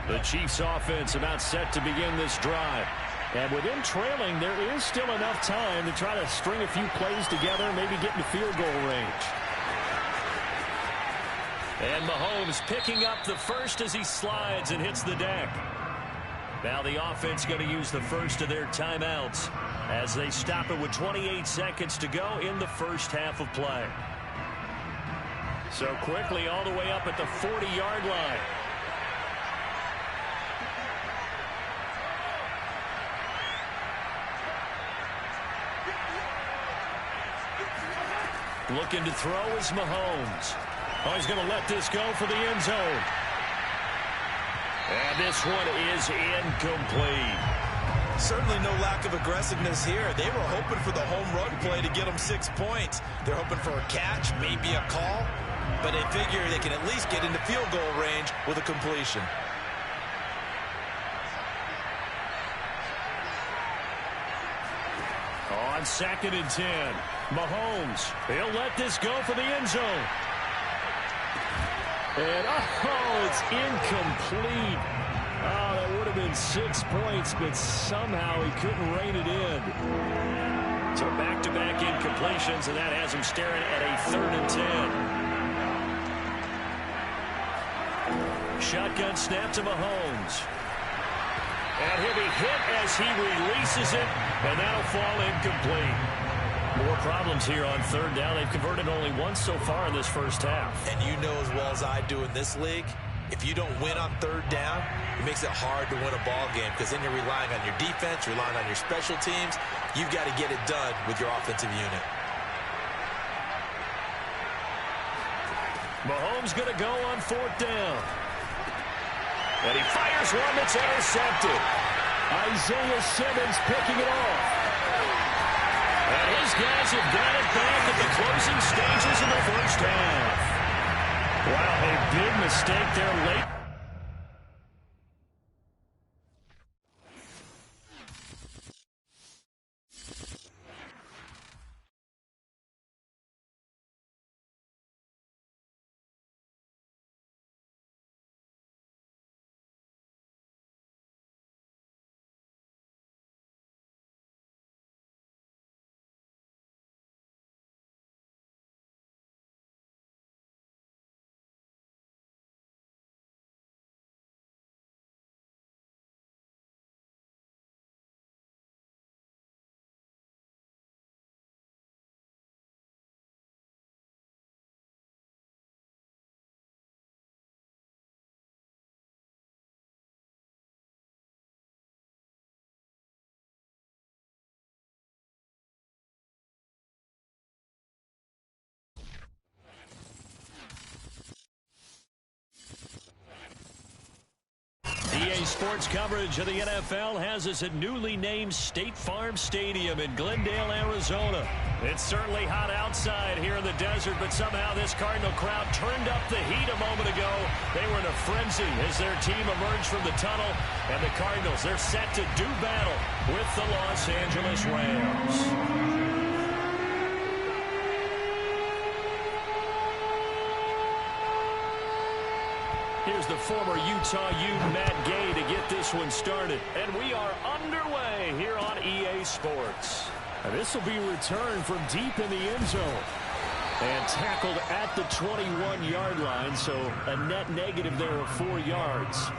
S3: The Chiefs offense about set to begin this drive. And with them trailing, there is still enough time to try to string a few plays together, maybe get into field goal range. And Mahomes picking up the first as he slides and hits the deck. Now the offense going to use the first of their timeouts as they stop it with 28 seconds to go in the first half of play. So quickly all the way up at the 40-yard line. Looking to throw is Mahomes. Oh, he's going to let this go for the end zone. And this one is incomplete.
S4: Certainly no lack of aggressiveness here. They were hoping for the home run play to get them 6 points. They're hoping for a catch, maybe a call. But they figure they can at least get into field goal range with a completion.
S3: On On 2nd and 10, Mahomes, he'll let this go for the end zone. And, it's incomplete. Oh, that would have been 6 points, but somehow he couldn't rein it in. So back-to-back incompletions, and that has him staring at a 3rd and 10. Shotgun snap to Mahomes. And he'll be hit as he releases it, and that'll fall incomplete. More problems here on 3rd down. They've converted only once so far in this first half.
S4: And you know as well as I do in this league, if you don't win on 3rd down, it makes it hard to win a ball game because then you're relying on your defense, relying on your special teams. You've got to get it done with your offensive unit.
S3: Mahomes going to go on 4th down. And he fires one that's intercepted. Isaiah Simmons picking it off. And his guys have got it back at the closing stages of the first half. Wow, a big mistake there late. EA Sports coverage of the NFL has us at newly named State Farm Stadium in Glendale, Arizona. It's certainly hot outside here in the desert, but somehow this Cardinal crowd turned up the heat a moment ago. They were in a frenzy as their team emerged from the tunnel, and the Cardinals, they're set to do battle with the Los Angeles Rams. Here's the former Utah Ute, Matt Gay, to get this one started. And we are underway here on EA Sports. And this will be returned from deep in the end zone. And tackled at the 21-yard line, so a net negative there of 4 yards.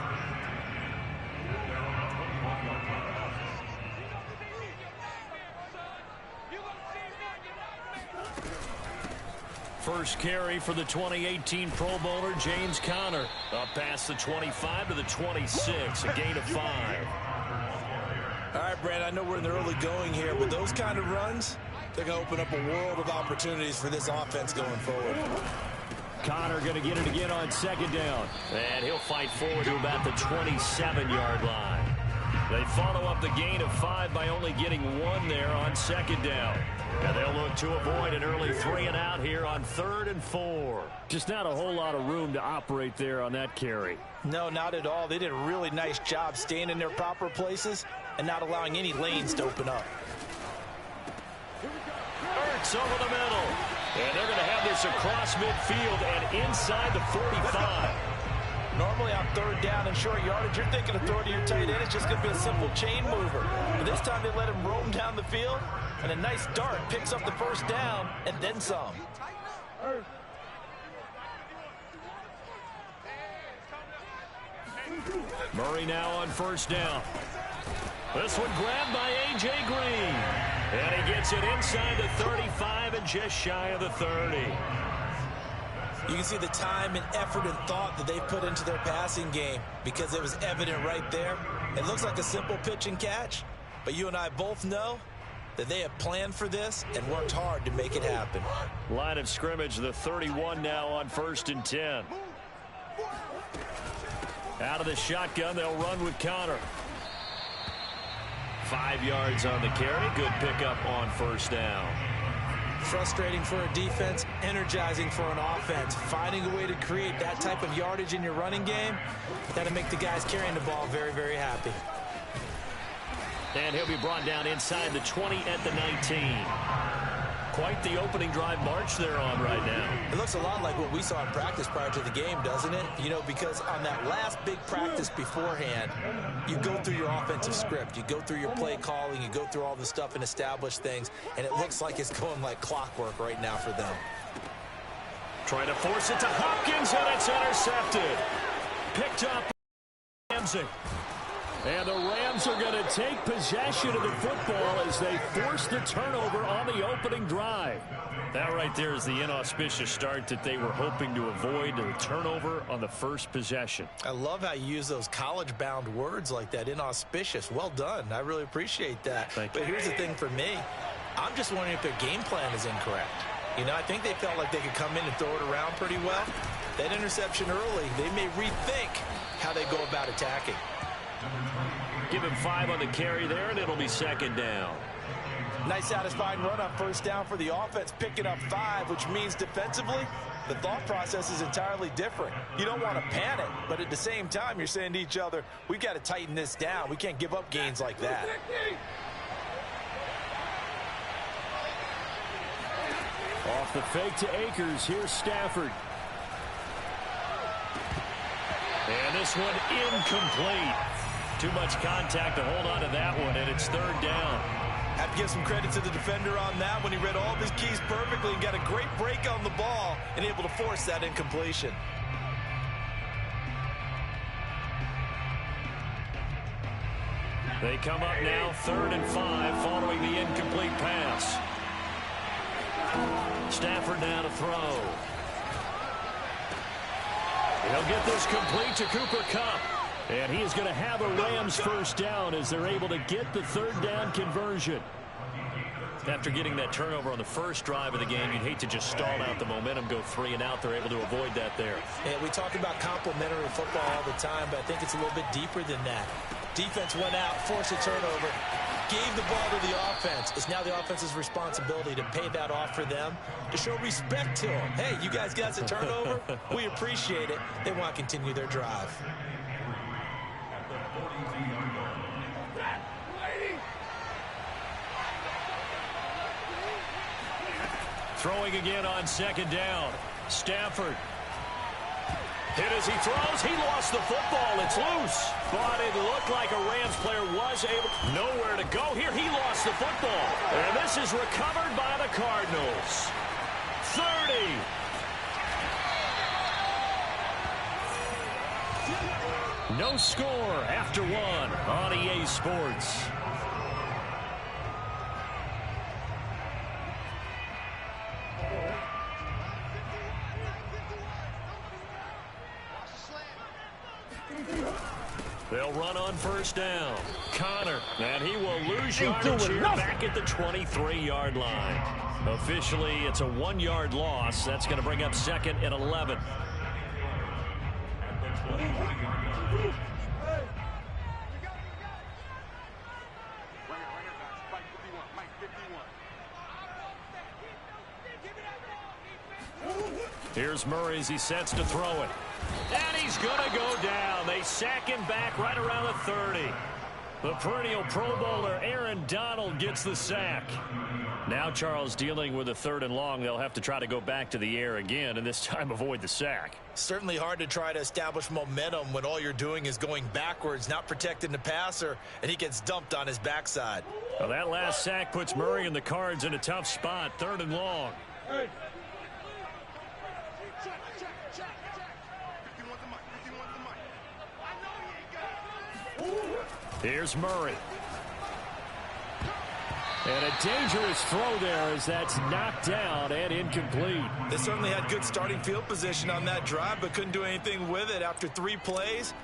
S3: First carry for the 2018 Pro Bowler, James Conner. Up past the 25 to the 26, a gain of 5.
S4: All right, Brad, I know we're in the early going here, but those kind of runs, they're going to open up a world of opportunities for this offense going forward.
S3: Conner going to get it again on 2nd down. And he'll fight forward to about the 27-yard line. They follow up the gain of 5 by only getting 1 there on 2nd down. And they'll look to avoid an early 3 and out here on 3rd and 4. Just not a whole lot of room to operate there on that carry.
S4: No, not at all. They did a really nice job staying in their proper places and not allowing any lanes to open up.
S3: Ertz over the middle. And they're going to have this across midfield and inside the 45.
S4: Normally on 3rd down and short yardage, you're thinking of throwing to your tight end. It's just going to be a simple chain mover. But this time they let him roam down the field, and a nice dart picks up the first down and then some.
S3: Murray now on 1st down. This one grabbed by A.J. Green. And he gets it inside the 35 and just shy of the 30.
S4: You can see the time and effort and thought that they've put into their passing game because it was evident right there. It looks like a simple pitch and catch, but you and I both know that they have planned for this and worked hard to make it happen.
S3: Line of scrimmage, the 31 now on 1st and 10. Out of the shotgun, they'll run with Conner. 5 yards on the carry. Good pickup on 1st down.
S4: Frustrating for a defense, energizing for an offense. Finding a way to create that type of yardage in your running game, that'll make the guys carrying the ball very, very happy.
S3: And he'll be brought down inside the 20 at the 19. Quite the opening drive march they're on right now.
S4: It looks a lot like what we saw in practice prior to the game, doesn't it? You know, because on that last big practice beforehand, you go through your offensive script. You go through your play calling. You go through all the stuff and establish things. And it looks like it's going like clockwork right now for them.
S3: Trying to force it to Hopkins, and it's intercepted. Picked up Ramsey. And the Rams are going to take possession of the football as they force the turnover on the opening drive. That right there is the inauspicious start that they were hoping to avoid, the turnover on the first possession.
S4: I love how you use those college-bound words like that, inauspicious. Well done. I really appreciate that.
S3: Thank you.
S4: But here's the thing for me. I'm just wondering if their game plan is incorrect. You know, I think they felt like they could come in and throw it around pretty well. That interception early, they may rethink how they go about attacking.
S3: Give him 5 on the carry there, and it'll be second down.
S4: Nice satisfying run on first down for the offense, picking up 5, which means defensively, the thought process is entirely different. You don't want to panic, but at the same time, you're saying to each other, we've got to tighten this down. We can't give up gains like that.
S6: Off the fake to Akers. Here's Stafford.
S3: And this one incomplete. Too much contact to hold on to that one, and it's third down.
S4: Have to give some credit to the defender on that when he read all of his keys perfectly and got a great break on the ball and able to force that incompletion.
S3: They come up now 3rd and 5 following the incomplete pass. Stafford now to throw. He'll get this complete to Cooper Kupp. And he is going to have a Rams first down as they're able to get the third down conversion. After getting that turnover on the first drive of the game, you'd hate to just stall out the momentum, go 3 and out. They're able to avoid that there.
S4: Yeah, we talk about complementary football all the time, but I think it's a little bit deeper than that. Defense went out, forced a turnover, gave the ball to the offense. It's now the offense's responsibility to pay that off for them, to show respect to them. Hey, you guys got a turnover? We appreciate it. They want to continue their drive.
S3: Throwing again on second down. Stafford. Hit as he throws. He lost the football. It's loose. But it looked like a Rams player was able. Nowhere to go here. He lost the football. And this is recovered by the Cardinals. 30. No score after 1 on EA Sports. They'll run on first down. Connor, and he will lose yardage here back at the 23-yard line. Officially, it's a 1-yard loss. That's going to bring up 2nd and 11. Here's Murray as he sets to throw it. And he's going to go down. They sack him back right around the 30. The perennial Pro Bowler Aaron Donald gets the sack. Now Charles dealing with a 3rd and long. They'll have to try to go back to the air again and this time avoid the sack.
S4: Certainly hard to try to establish momentum when all you're doing is going backwards, not protecting the passer, and he gets dumped on his backside.
S3: Well, that last sack puts Murray and the Cards in a tough spot. 3rd and long.
S2: Hey.
S3: Here's Murray. And a dangerous throw there as that's knocked down and incomplete.
S4: They certainly had good starting field position on that drive, but couldn't do anything with it after 3 plays.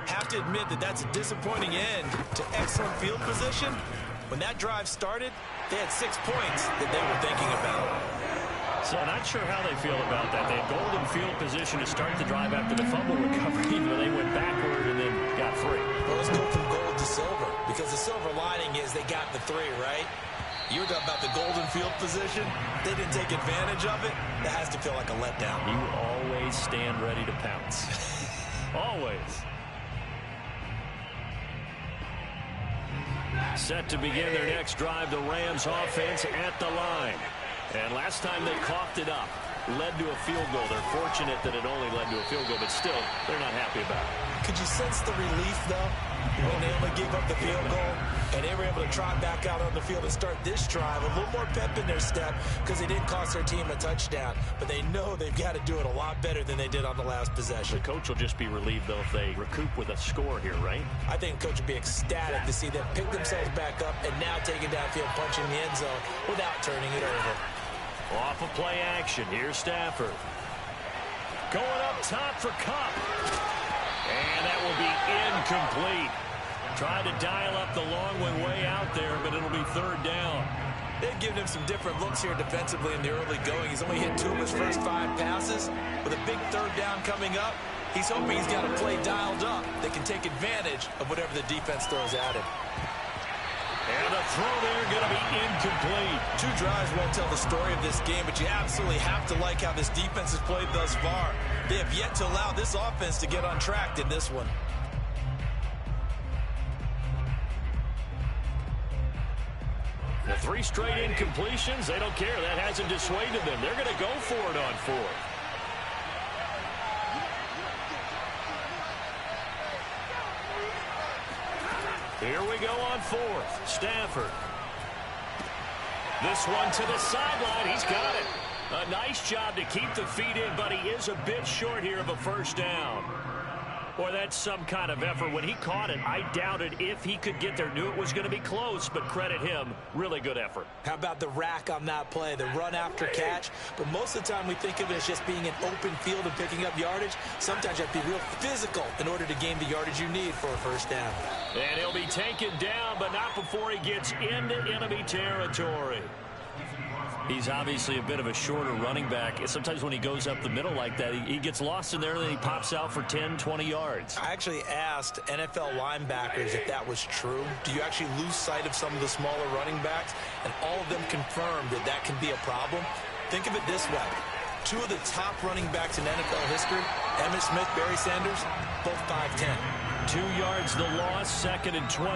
S4: Have to admit that that's a disappointing end to excellent field position. When that drive started, they had 6 points that they were thinking about.
S3: So not sure how they feel about that. They had golden field position to start the drive after the fumble recovery, where they went backward and then got 3.
S4: Well, let's go from gold to silver, because the silver lining is they got the 3, right? You were talking about the golden field position. They didn't take advantage of it. That has to feel like a letdown.
S3: You always stand ready to pounce. Always. Set to begin their next drive, the Rams offense at the line. And last time they coughed it up, led to a field goal. They're fortunate that it only led to a field goal, but still, they're not happy about it.
S4: Could you sense the relief, though, when they only gave up the field goal and they were able to trot back out on the field and start this drive? A little more pep in their step because they didn't cost their team a touchdown, but they know they've got to do it a lot better than they did on the last possession.
S3: The coach will just be relieved, though, if they recoup with a score here, right?
S4: I think the coach would be ecstatic to see them pick themselves back up and now take it downfield, punching the end zone without turning it over.
S3: Off of play action, here's Stafford. Going up top for Kupp. And that will be incomplete. Tried to dial up the long one way out there, but it'll be third down.
S4: They've given him some different looks here defensively in the early going. He's only hit 2 of his first 5 passes. With a big third down coming up, he's hoping he's got a play dialed up that can take advantage of whatever the defense throws at him.
S3: And the throw there going to be incomplete.
S4: 2 drives won't tell the story of this game, but you absolutely have to like how this defense has played thus far. They have yet to allow this offense to get untracked in this one.
S3: The 3 straight incompletions, they don't care. That hasn't dissuaded them. They're going to go for it on 4th. Here we go on 4th. Stafford. This one to the sideline. He's got it. A nice job to keep the feet in, but he is a bit short here of a first down. Boy, that's some kind of effort. When he caught it, I doubted if he could get there. Knew it was going to be close, but credit him. Really good effort.
S4: How about the rack on that play, the run after catch? But most of the time we think of it as just being an open field and picking up yardage. Sometimes you have to be real physical in order to gain the yardage you need for a first down.
S3: And he'll be taken down, but not before he gets into enemy territory. He's obviously a bit of a shorter running back. Sometimes when he goes up the middle like that, he gets lost in there, and then he pops out for 10, 20 yards.
S4: I actually asked NFL linebackers if that was true. Do you actually lose sight of some of the smaller running backs? And all of them confirmed that that can be a problem. Think of it this way. 2 of the top running backs in NFL history, Emmitt Smith, Barry Sanders, both 5'10".
S3: 2 yards the loss, 2nd and 12.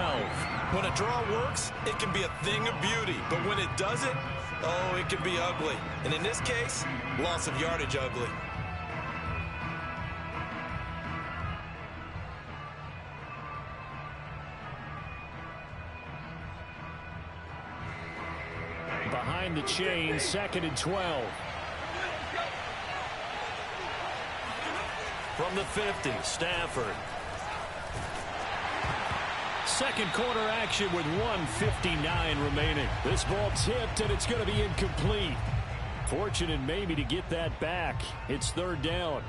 S4: When a draw works, it can be a thing of beauty. But when it doesn't, oh, it can be ugly. And in this case, loss of yardage ugly.
S3: Behind the chain, 2nd and 12. From the 50, Stafford. Second quarter action with 1:59 remaining. This ball tipped, and it's going to be incomplete. Fortunate maybe to get that back. It's third down.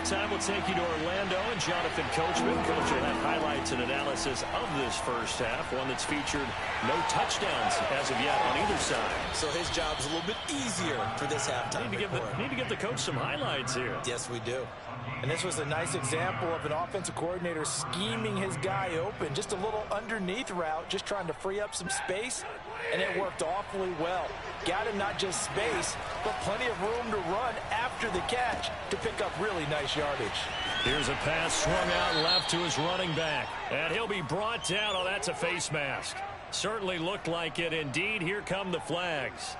S3: Time will take you to Orlando and Jonathan Coachman. Coach will have highlights and analysis of this first half, one that's featured no touchdowns as of yet on either side.
S4: So his job's a little bit easier for this halftime.
S3: Need to give the coach some highlights here.
S4: Yes, we do. And this was a nice example of an offensive coordinator scheming his guy open. Just a little underneath route, just trying to free up some space, and it worked awfully well. Got him not just space, but plenty of room to run after the catch to pick up really nice yardage.
S3: Here's a pass swung out left to his running back, and he'll be brought down. Oh, that's a face mask. Certainly looked like it. Indeed, here come the flags.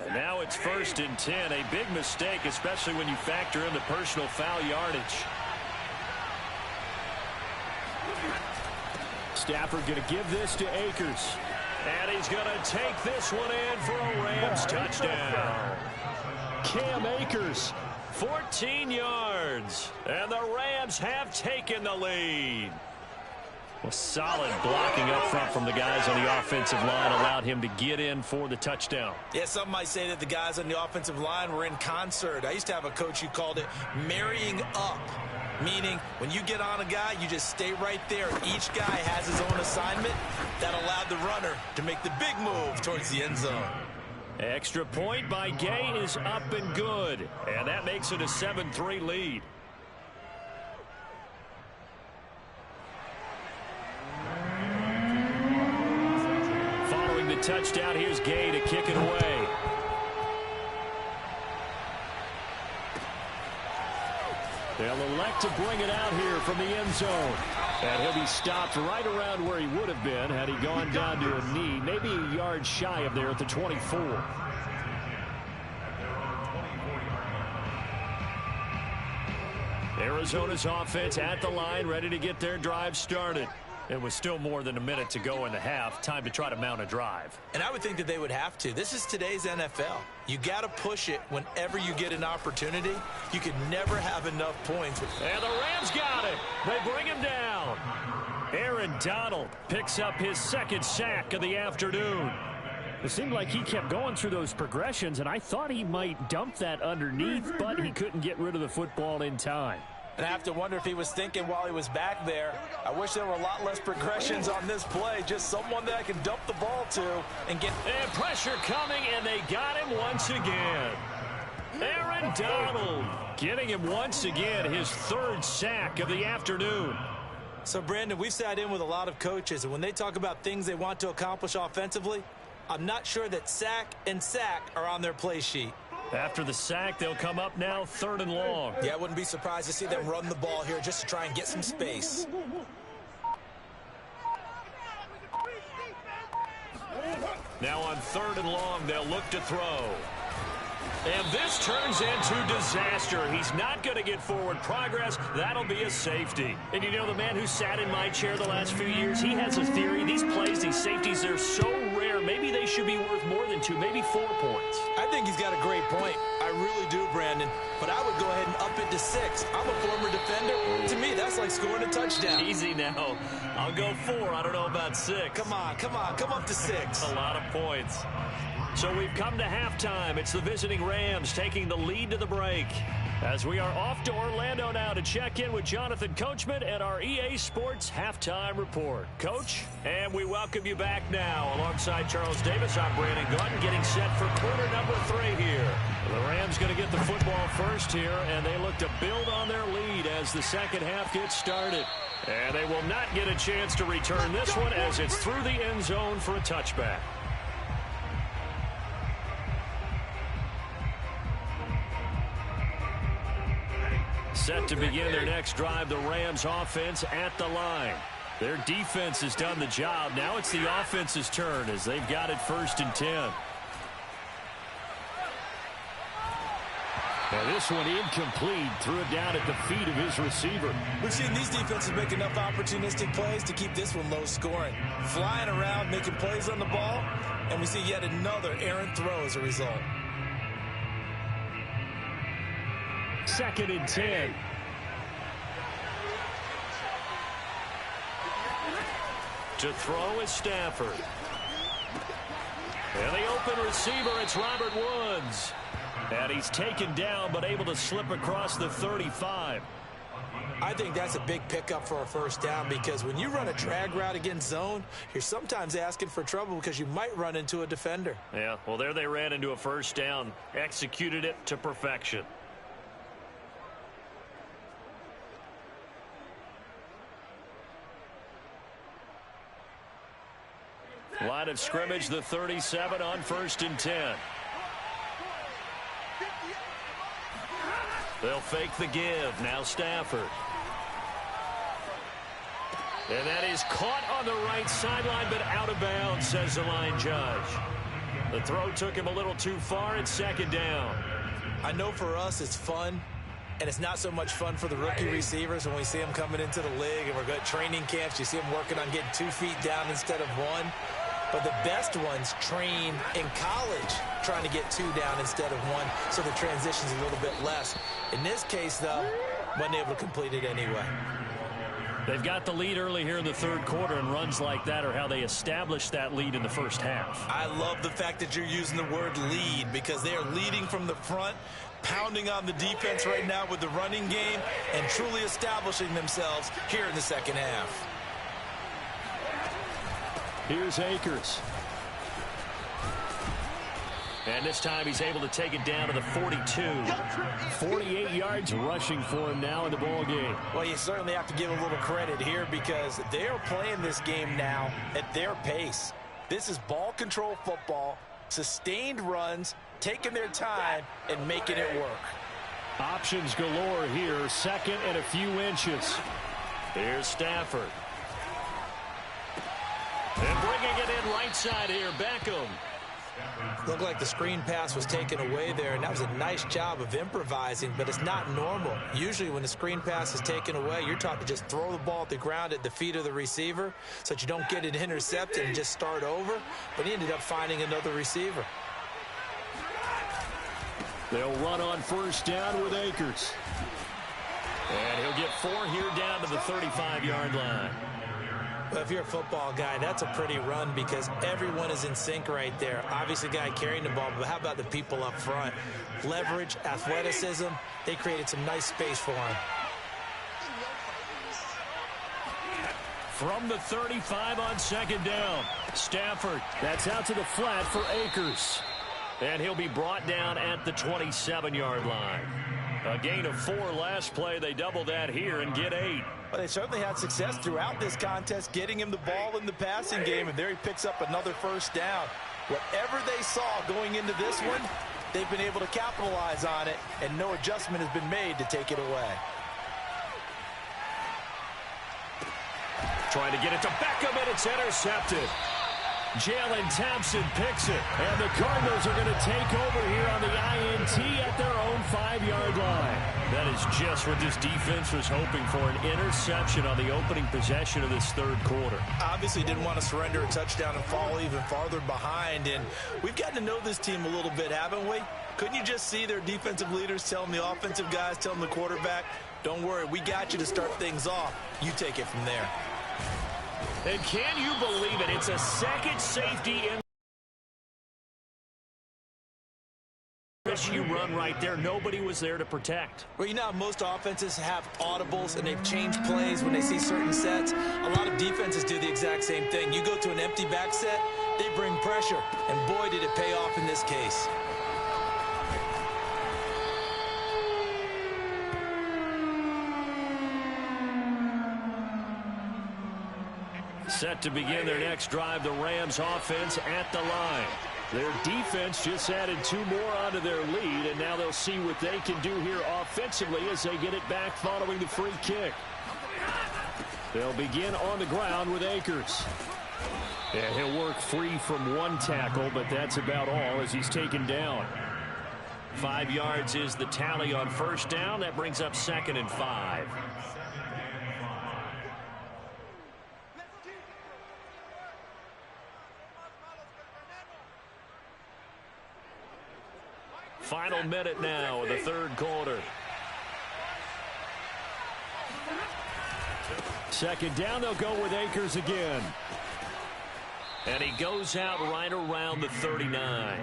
S3: And now it's 1st and 10. A big mistake, especially when you factor in the personal foul yardage. Stafford going to give this to Akers. And he's going to take this one in for a Rams touchdown. Cam Akers, 14 yards. And the Rams have taken the lead. Well, solid blocking up front from the guys on the offensive line allowed him to get in for the touchdown.
S4: Yeah, some might say that the guys on the offensive line were in concert. I used to have a coach who called it marrying up, meaning when you get on a guy, you just stay right there. Each guy has his own assignment. That allowed the runner to make the big move towards the end zone.
S3: Extra point by Gay is up and good. And that makes it a 7-3 lead. Following the touchdown, here's Gay to kick it away. They'll elect to bring it out here from the end zone. And he'll be stopped right around where he would have been had he gone down to a knee, maybe a yard shy of there at the 24. Arizona's offense at the line, ready to get their drive started. It was still more than a minute to go in the half. Time to try to mount a drive.
S4: And I would think that they would have to. This is today's NFL. You got to push it whenever you get an opportunity. You could never have enough points.
S3: And the Rams got it. They bring him down. Aaron Donald picks up his second sack of the afternoon.
S6: It seemed like he kept going through those progressions, and I thought he might dump that underneath, but he couldn't get rid of the football in time.
S4: And I have to wonder if he was thinking while he was back there, I wish there were a lot less progressions on this play. Just someone that I can dump the ball to and get.
S3: And pressure coming, and they got him once again. Aaron Donald getting him once again, his third sack of the afternoon.
S4: So, Brandon, we've sat in with a lot of coaches, and when they talk about things they want to accomplish offensively, I'm not sure that sack and sack are on their play sheet.
S3: After the sack, they'll come up now 3rd and long.
S4: Yeah, I wouldn't be surprised to see them run the ball here just to try and get some space.
S3: Now on 3rd and long, they'll look to throw. And this turns into disaster. He's not going to get forward progress. That'll be a safety. And you know, the man who sat in my chair the last few years, he has a theory. These plays, these safeties, they're so rare. Maybe they should be worth more than 2, maybe 4 points.
S4: I think he's got a great point. I really do, Brandon. But I would go ahead and up it to 6. I'm a former defender. To me, that's like scoring a touchdown.
S3: Easy now. I'll go 4. I don't know about 6.
S4: Come on, come on. Come up to 6.
S3: A lot of points. So we've come to halftime. It's the visiting Rams taking the lead to the break. As we are off to Orlando now to check in with Jonathan Coachman and our EA Sports Halftime Report. Coach, and we welcome you back now. Alongside Charles Davis, I'm Brandon Gordon, getting set for quarter number 3 here. The Rams going to get the football first here, and they look to build on their lead as the second half gets started. And they will not get a chance to return this one as it's through the end zone for a touchback. Set to begin their next drive, the Rams offense at the line. Their defense has done the job. Now it's the offense's turn as they've got it 1st and 10. And this one incomplete. Threw it down at the feet of his receiver.
S4: We've seen these defenses make enough opportunistic plays to keep this one low scoring. Flying around, making plays on the ball, and we see yet another errant throw as a result.
S6: 2nd and 10.
S3: To throw is Stafford. And the open receiver, it's Robert Woods. And he's taken down, but able to slip across the 35.
S4: I think that's a big pickup for a 1st down because when you run a drag route against zone, you're sometimes asking for trouble because you might run into a defender.
S3: Yeah, well, there they ran into a 1st down. Executed it to perfection. Line of scrimmage, the 37 on 1st and 10. They'll fake the give. Now Stafford. And that is caught on the right sideline, but out of bounds, says the line judge. The throw took him a little too far. It's 2nd down.
S4: I know for us it's fun, and it's not so much fun for the rookie receivers when we see them coming into the league and we're going to training camps. You see them working on getting 2 feet down instead of 1. But the best ones train in college trying to get 2 down instead of 1, so the transition's a little bit less. In this case, though, wasn't able to complete it anyway.
S3: They've got the lead early here in the 3rd quarter, and runs like that are how they established that lead in the 1st half.
S4: I love the fact that you're using the word lead because they are leading from the front, pounding on the defense right now with the running game, and truly establishing themselves here in the 2nd half.
S6: Here's Akers.
S3: And this time he's able to take it down to the 42.
S6: 48 yards rushing for him now in the ball game.
S4: Well, you certainly have to give a little credit here because they're playing this game now at their pace. This is ball control football, sustained runs, taking their time and making it work.
S6: Options galore here, second and a few inches.
S3: Here's Stafford. And bringing it in right side here, Beckham.
S4: Looked like the screen pass was taken away there, and that was a nice job of improvising, but it's not normal. Usually when the screen pass is taken away, you're taught to just throw the ball at the ground at the feet of the receiver so that you don't get it intercepted and just start over, but he ended up finding another receiver.
S6: They'll run on first down with Akers.
S3: And he'll get 4 here down to the 35-yard line.
S4: Well, if you're a football guy, that's a pretty run because everyone is in sync right there. Obviously, the guy carrying the ball, but how about the people up front? Leverage, athleticism, they created some nice space for him.
S3: From the 35 on second down, Stafford.
S6: That's out to the flat for Akers.
S3: And he'll be brought down at the 27-yard line. A gain of 4 last play. They double that here and get 8.
S4: Well, they certainly had success throughout this contest, getting him the ball in the passing game, and there he picks up another first down. Whatever they saw going into this one, they've been able to capitalize on it, and no adjustment has been made to take it away.
S3: Trying to get it to Beckham, and it's intercepted. Jalen Thompson picks it, and the Cardinals are going to take over here on the INT at their own 5-yard line. That is just what this defense was hoping for, an interception on the opening possession of this third quarter.
S4: Obviously didn't want to surrender a touchdown and fall even farther behind, and we've gotten to know this team a little bit, haven't we? Couldn't you just see their defensive leaders telling the offensive guys, telling the quarterback, don't worry, we got you to start things off. You take it from there.
S3: And can you believe it? It's a second safety in you run right there. Nobody was there to protect.
S4: Well, you know, most offenses have audibles, and they've changed plays when they see certain sets. A lot of defenses do the exact same thing. You go to an empty back set, they bring pressure, and boy, did it pay off in this case.
S3: Set to begin their next drive, the Rams offense at the line. Their defense just added 2 more onto their lead, and now they'll see what they can do here offensively as they get it back following the free kick. They'll begin on the ground with Akers. And he'll work free from 1 tackle, but that's about all as he's taken down. 5 yards is the tally on first down. That brings up 2nd and 5. Final minute now in the third quarter.
S6: Second down, they'll go with Akers again.
S3: And he goes out right around the 39.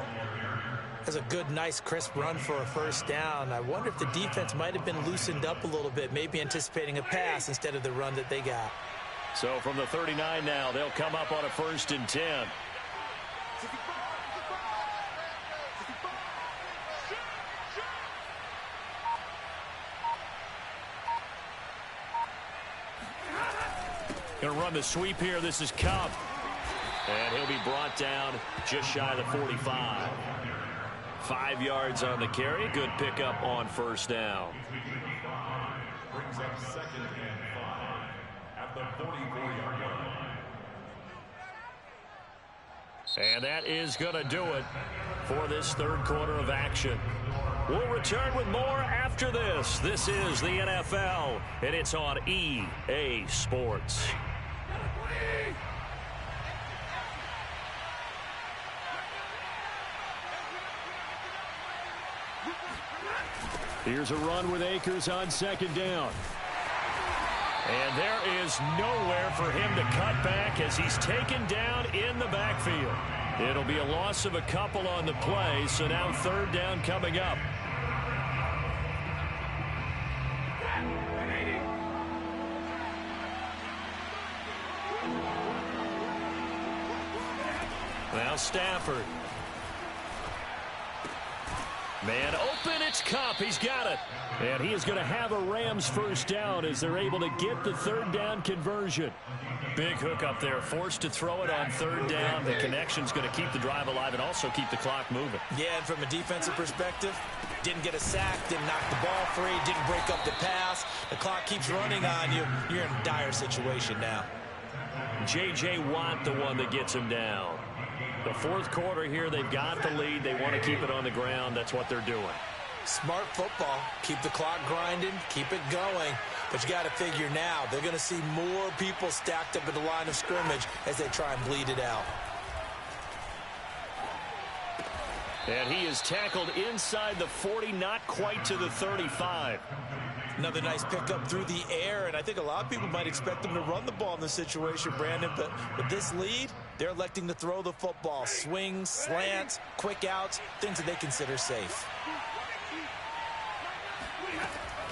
S4: That's a good, nice, crisp run for a first down. I wonder if the defense might have been loosened up a little bit, maybe anticipating a pass instead of the run that they got.
S3: So from the 39 now, they'll come up on a 1st and 10. Going to run the sweep here. This is Cup. And he'll be brought down just shy of the 45. 5 yards on the carry. Good pickup on first down.
S7: Brings up 2nd and 5 at the 44-yard line.
S3: And that is going to do it for this third quarter of action. We'll return with more after this. This is the NFL, and it's on EA Sports.
S6: Here's a run with Akers on second down.
S3: And there is nowhere for him to cut back as he's taken down in the backfield. It'll be a loss of a couple on the play, so now third down coming up. Now Stafford. Man open, it's Cup. He's got it. And he is going to have a Rams first down as they're able to get the third down conversion. Big hook up there, forced to throw it on third down. The connection's going to keep the drive alive and also keep the clock moving.
S4: Yeah, and from a defensive perspective, didn't get a sack, didn't knock the ball free, didn't break up the pass. The clock keeps running on you. You're in a dire situation now.
S3: J.J. Watt, the one that gets him down. The fourth quarter here, they've got the lead. They want to keep it on the ground. That's what they're doing.
S4: Smart football. Keep the clock grinding. Keep it going. But you got to figure now, they're going to see more people stacked up at the line of scrimmage as they try and bleed it out.
S3: And he is tackled inside the 40, not quite to the 35.
S4: Another nice pickup through the air, and I think a lot of people might expect them to run the ball in this situation, Brandon, but with this lead, they're electing to throw the football. Swings, slants, quick outs, things that they consider safe.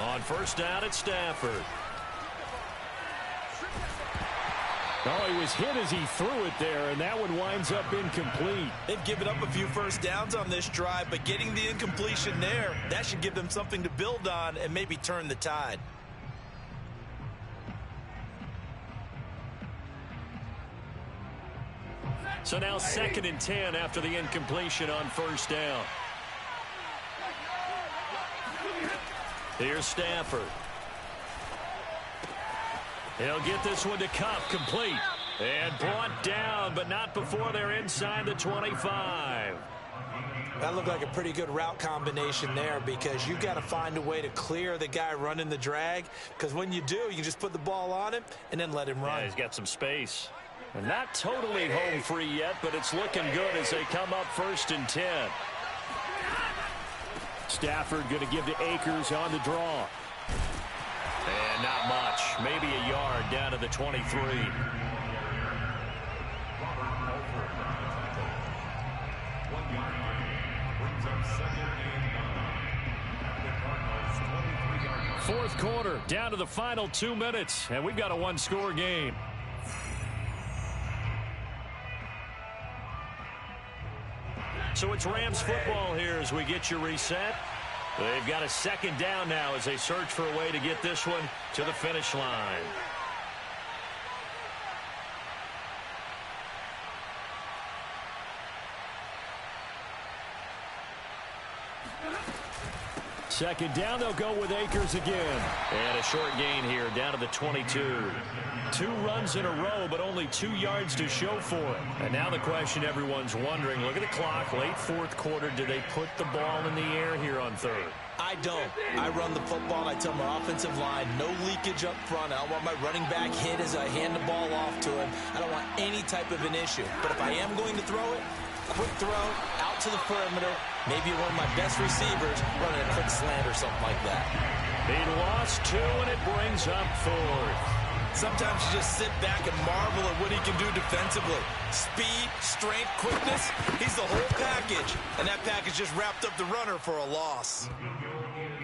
S3: On first down, it's Stafford.
S6: Oh, he was hit as he threw it there, and that one winds up incomplete.
S4: They've given up a few first downs on this drive, but getting the incompletion there, that should give them something to build on and maybe turn the tide.
S3: So now 2nd and 10 after the incompletion on first down. Here's Stafford. He'll get this one to Cup, complete. And brought down, but not before they're inside the 25.
S4: That looked like a pretty good route combination there because you've got to find a way to clear the guy running the drag, because when you do, you can just put the ball on him and then let him run.
S3: Yeah, he's got some space. And not totally home free yet, but it's looking good as they come up 1st and 10.
S6: Stafford going to give to Akers on the draw.
S3: And not much. Maybe a yard down to the 23.
S6: Fourth quarter, down to the final 2 minutes, and we've got a one-score game.
S3: So it's Rams football here as we get you reset. They've got a 2nd down now as they search for a way to get this one to the finish line.
S6: Second down, they'll go with Akers again.
S3: And a short gain here down to the 22. 2 runs in a row, but only 2 yards to show for it. And now the question everyone's wondering, look at the clock, late fourth quarter, do they put the ball in the air here on 3rd?
S4: I don't. I run the football, and I tell my offensive line, no leakage up front. I don't want my running back hit as I hand the ball off to him. I don't want any type of an issue. But if I am going to throw it, quick throw, out to the perimeter, maybe one of my best receivers running a quick slant or something like that.
S3: He lost 2, and it brings up 4th.
S4: Sometimes you just sit back and marvel at what he can do defensively. Speed, strength, quickness, he's the whole package. And that package just wrapped up the runner for a loss.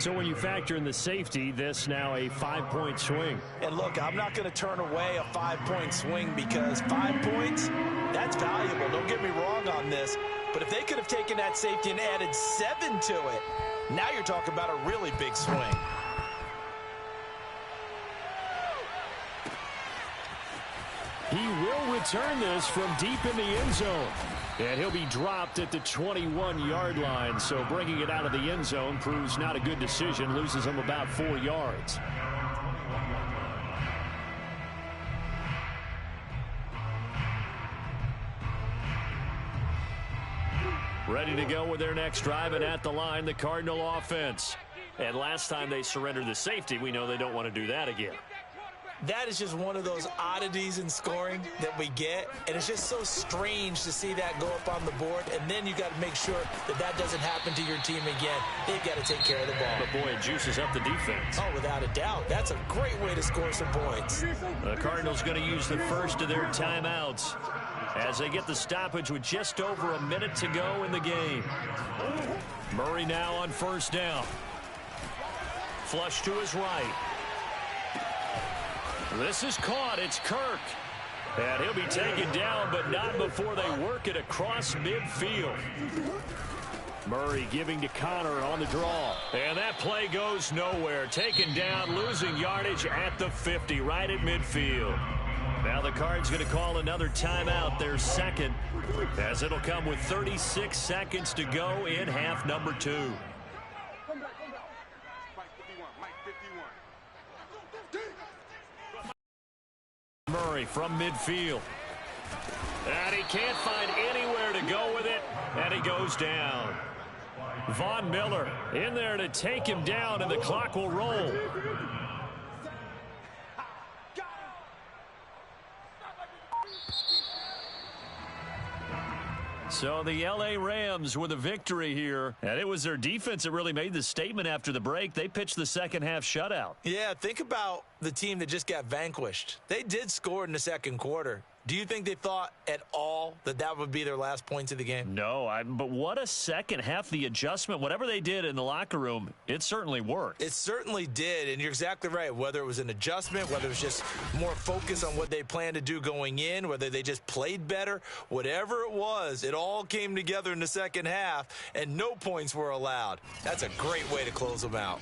S6: So when you factor in the safety, this now a 5-point swing.
S4: And look, I'm not going to turn away a 5-point swing because 5 points, that's valuable. Don't get me wrong on this. But if they could have taken that safety and added 7 to it, now you're talking about a really big swing.
S6: He will return this from deep in the end zone. And he'll be dropped at the 21-yard line. So bringing it out of the end zone proves not a good decision. Loses him about 4 yards.
S3: Ready to go with their next drive, and at the line, the Cardinal offense. And last time they surrendered the safety, we know they don't want to do that again.
S4: That is just one of those oddities in scoring that we get, and it's just so strange to see that go up on the board, and then you got to make sure that that doesn't happen to your team again. They've got to take care of the ball.
S3: But boy, it juices up the defense.
S4: Oh, without a doubt. That's a great way to score some points.
S3: The Cardinals going to use the first of their timeouts as they get the stoppage with just over a minute to go in the game. Murray now on first down. Flush to his right. This is caught. It's Kirk. And he'll be taken down, but not before they work it across midfield.
S6: Murray giving to Connor on the draw.
S3: And that play goes nowhere. Taken down, losing yardage at the 50, right at midfield. Now the Cards going to call another timeout, their second, as it'll come with 36 seconds to go in half number 2. Murray from midfield. And he can't find anywhere to go with it, and he goes down. Von Miller in there to take him down, and the clock will roll. So the L.A. Rams with a victory here, and it was their defense that really made the statement after the break. They pitched the second half shutout.
S4: Yeah, think about the team that just got vanquished. They did score in the second quarter. Do you think they thought at all that that would be their last points of the game?
S3: No, but what a second half. The adjustment, whatever they did in the locker room, it certainly worked.
S4: It certainly did, and you're exactly right. Whether it was an adjustment, whether it was just more focus on what they planned to do going in, whether they just played better, whatever it was, it all came together in the second half, and no points were allowed. That's a great way to close them out.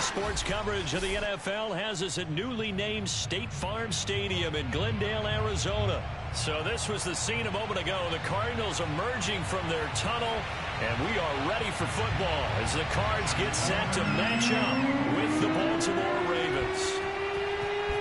S3: Sports coverage of the NFL has us at newly named State Farm Stadium in Glendale, Arizona. So this was the scene a moment ago. The Cardinals emerging from their tunnel, and we are ready for football as the Cards get set to match up with the Baltimore Ravens.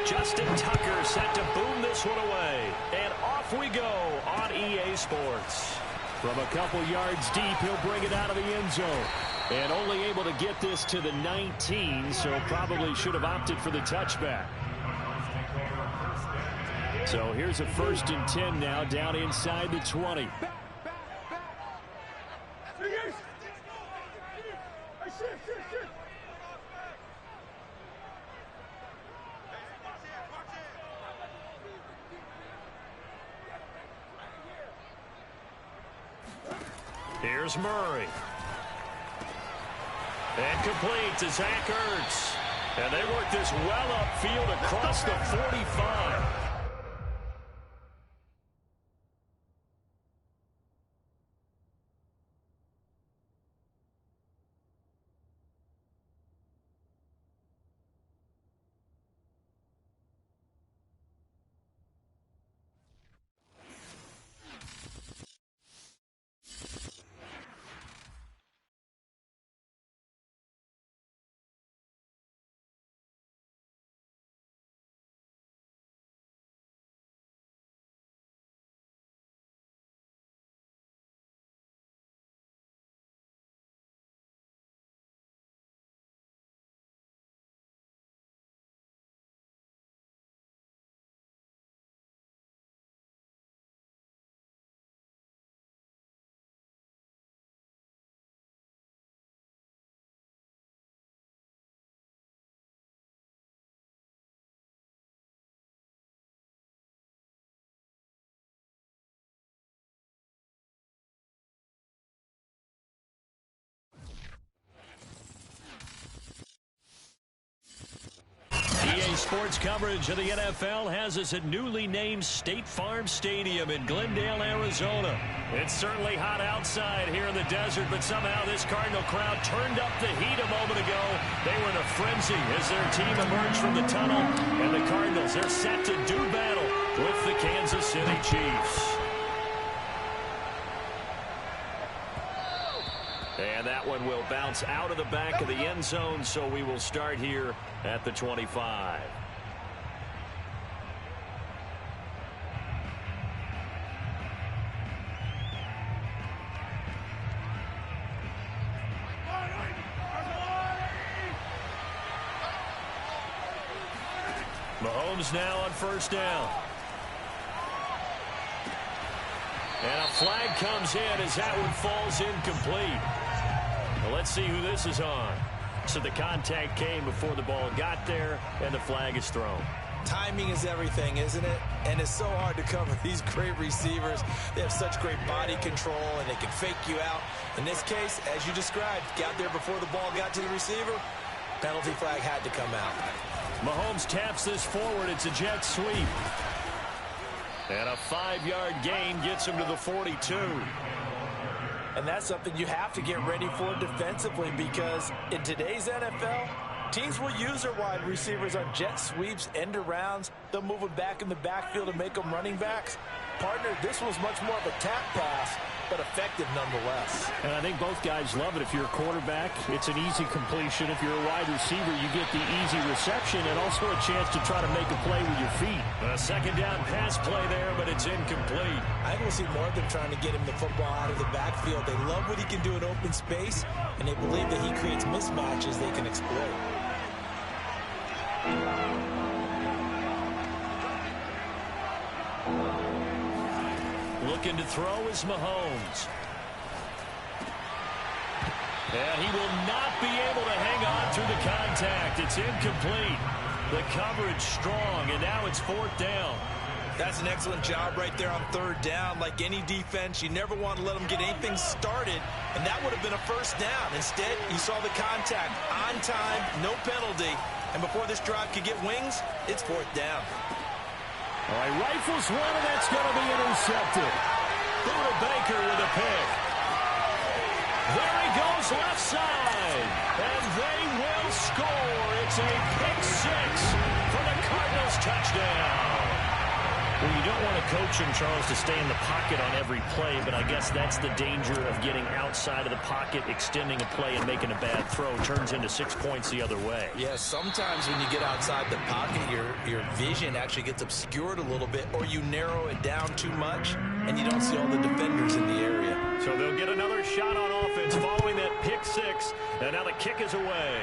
S3: Justin Tucker set to boom this one away, and off we go on EA Sports.
S6: From a couple yards deep, he'll bring it out of the end zone. And only able to get this to the 19, so probably should have opted for the touchback. So here's a 1st and 10 now, down inside the 20.
S3: Here's Murray. And complete to Zach Ertz. And they work this well upfield across the 45. EA Sports coverage of the NFL has us at newly named State Farm Stadium in Glendale, Arizona. It's certainly hot outside here in the desert, but somehow this Cardinal crowd turned up the heat a moment ago. They were in a frenzy as their team emerged from the tunnel, and the Cardinals are set to do battle with the Kansas City Chiefs. And that one will bounce out of the back of the end zone, so we will start here at the 25. Mahomes now on first down. And a flag comes in as that one falls incomplete. Well, let's see who this is on. So the contact came before the ball got there, and the flag is thrown.
S4: Timing is everything, isn't it? And it's so hard to cover these great receivers. They have such great body control, and they can fake you out. In this case, as you described, got there before the ball got to the receiver. Penalty flag had to come out.
S3: Mahomes taps this forward. It's a jet sweep. And a 5-yard gain gets him to the 42.
S4: And that's something you have to get ready for defensively, because in today's NFL, teams will use their wide receivers on jet sweeps, end arounds. They'll move them back in the backfield and make them running backs. Partner, this was much more of a tap pass, but effective nonetheless.
S6: And I think both guys love it. If you're a quarterback, it's an easy completion. If you're a wide receiver, you get the easy reception and also a chance to try to make a play with your feet.
S3: A second down pass play there, but it's incomplete.
S4: I think we'll see more of them trying to get him the football out of the backfield. They love what he can do in open space, and they believe that he creates mismatches they can exploit.
S3: Looking to throw is Mahomes. And he will not be able to hang on through the contact. It's incomplete. The coverage strong, and now it's fourth down.
S4: That's an excellent job right there on third down. Like any defense, you never want to let them get anything started, and that would have been a first down. Instead, you saw the contact on time, no penalty, and before this drive could get wings, it's fourth down.
S6: All right, rifles one, and that's going to be intercepted.
S3: Buda Baker with a pick. There he goes left side, and they will score. It's a pick six for the Cardinals touchdown.
S6: Well, you don't want to coach him, Charles, to stay in the pocket on every play, but I guess that's the danger of getting outside of the pocket, extending a play, and making a bad throw. Turns into 6 points the other way.
S4: Yeah, sometimes when you get outside the pocket, your vision actually gets obscured a little bit, or you narrow it down too much, and you don't see all the defenders in the area.
S3: So they'll get another shot on offense following that pick six, and now the kick is away.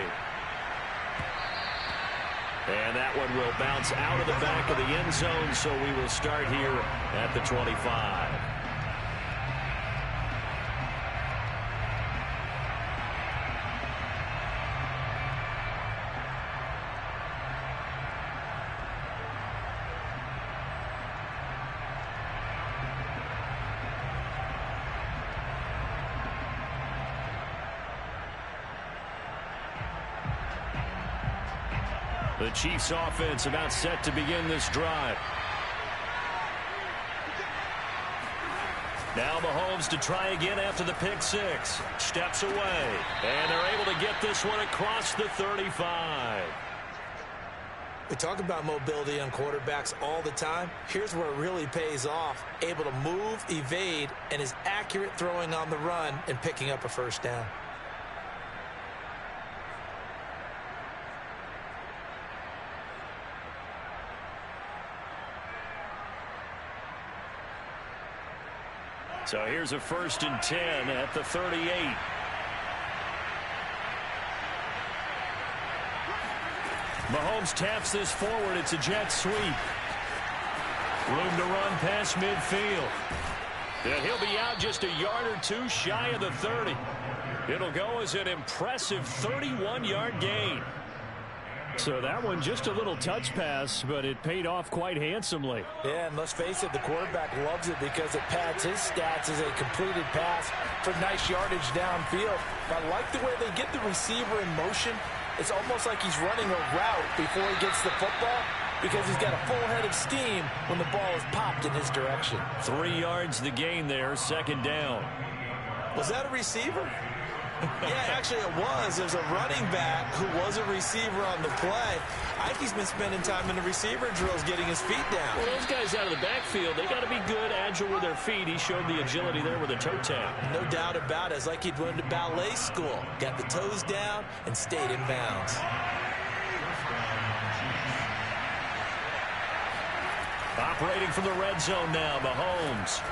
S3: And that one will bounce out of the back of the end zone, so we will start here at the 25. The Chiefs offense about set to begin this drive. Now Mahomes to try again after the pick six. Steps away. And they're able to get this one across the 35.
S4: We talk about mobility on quarterbacks all the time. Here's where it really pays off. Able to move, evade, and is accurate throwing on the run and picking up a first down.
S3: So here's a 1st and 10 at the 38. Mahomes taps this forward. It's a jet sweep. Room to run past midfield. And he'll be out just a yard or two shy of the 30. It'll go as an impressive 31-yard gain.
S6: So that one just a little touch pass, but it paid off quite handsomely.
S4: Yeah, and let's face it, the quarterback loves it because it pads his stats as a completed pass for nice yardage downfield. I like the way they get the receiver in motion, It's almost like he's running a route before he gets the football because he's got a full head of steam when the ball is popped in his direction.
S3: 3 yards the gain there, second down.
S4: Was that a receiver? Yeah, actually it was. There's a running back who was a receiver on the play. I think he's been spending time in the receiver drills getting his feet down.
S3: Well, those guys out of the backfield, they got to be good, agile with their feet. He showed the agility there with a toe tap.
S4: No doubt about it. It's like he'd run to ballet school. Got the toes down and stayed in bounds.
S3: Operating from the red zone now, Mahomes.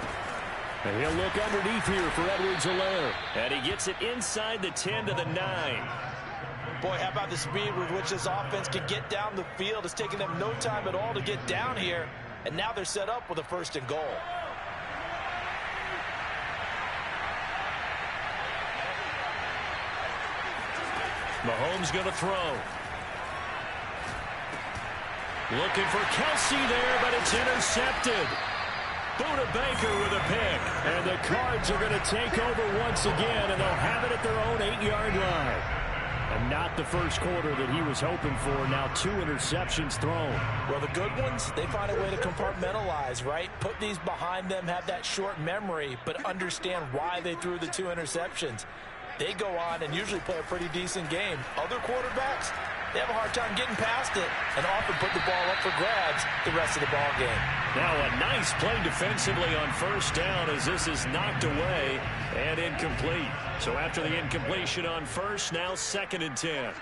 S6: And he'll look underneath here for Edwards-Helaire.
S3: And he gets it inside the 10 to the 9.
S4: Boy, how about the speed with which this offense can get down the field? It's taken them no time at all to get down here. And now they're set up with a 1st and goal.
S3: Mahomes going to throw. Looking for Kelsey there, but it's intercepted. Buda Baker with a pick.
S6: And the Cards are going to take over once again, and they'll have it at their own 8-yard line. And not the first quarter that he was hoping for. Now 2 interceptions thrown.
S4: Well, the good ones, they find a way to compartmentalize, right? Put these behind them, have that short memory, but understand why they threw the 2 interceptions. They go on and usually play a pretty decent game. Other quarterbacks, they have a hard time getting past it and often put the ball up for grabs the rest of the ball game.
S3: Now a nice play defensively on 1st down as this is knocked away and incomplete. So after the incompletion on 1st, now 2nd and 10.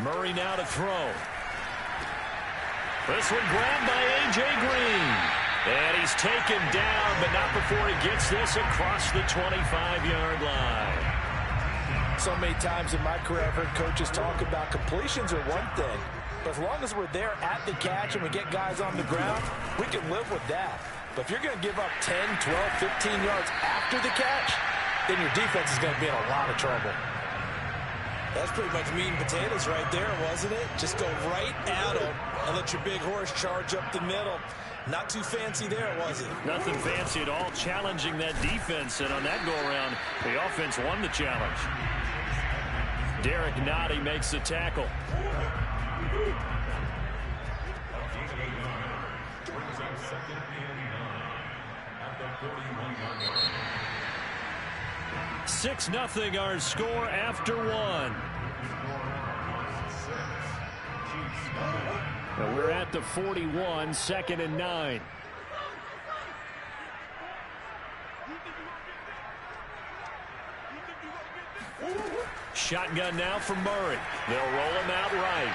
S3: Murray now to throw. This one grabbed by A.J. Green. And he's taken down, but not before he gets this across the 25-yard line.
S4: So many times in my career I've heard coaches talk about completions are one thing, but as long as we're there at the catch and we get guys on the ground, we can live with that. But if you're going to give up 10, 12, 15 yards after the catch, then your defense is going to be in a lot of trouble. That's pretty much meat and potatoes right there, wasn't it? Just go right at them and let your big horse charge up the middle. Not too fancy there, was it?
S3: Nothing fancy at all, challenging that defense. And on that go-around, the offense won the challenge. Derek Nottie makes the tackle.
S7: Brings up 2nd and 9 at the 41-yard line.
S3: 6-0 our score after 1.
S6: And we're at the 41, 2nd and 9.
S3: Shotgun now for Murray. They'll roll him out right.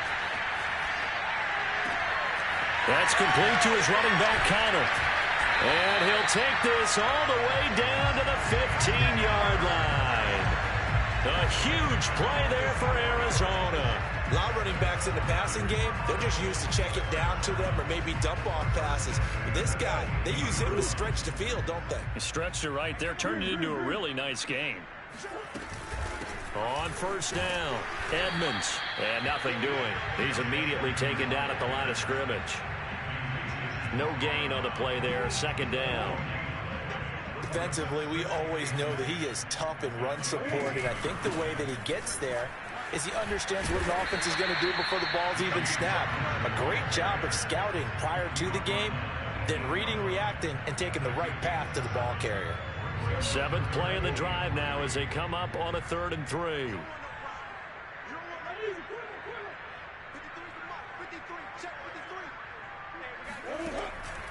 S3: That's complete to his running back, Connor. And he'll take this all the way down to the 15-yard line. A huge play there for Arizona.
S4: A lot of running backs in the passing game, they're just used to check it down to them or maybe dump off passes. But this guy, they use him to stretch the field, don't they?
S3: He stretched it right there, turned it into a really nice game. On 1st down, Edmonds. And nothing doing. He's immediately taken down at the line of scrimmage. No gain on the play there, 2nd down.
S4: Defensively, we always know that he is tough in run support, and I think the way that he gets there is he understands what an offense is going to do before the ball's even snapped. A great job of scouting prior to the game, then reading, reacting, and taking the right path to the ball carrier.
S3: 7th play in the drive now as they come up on a 3rd and 3.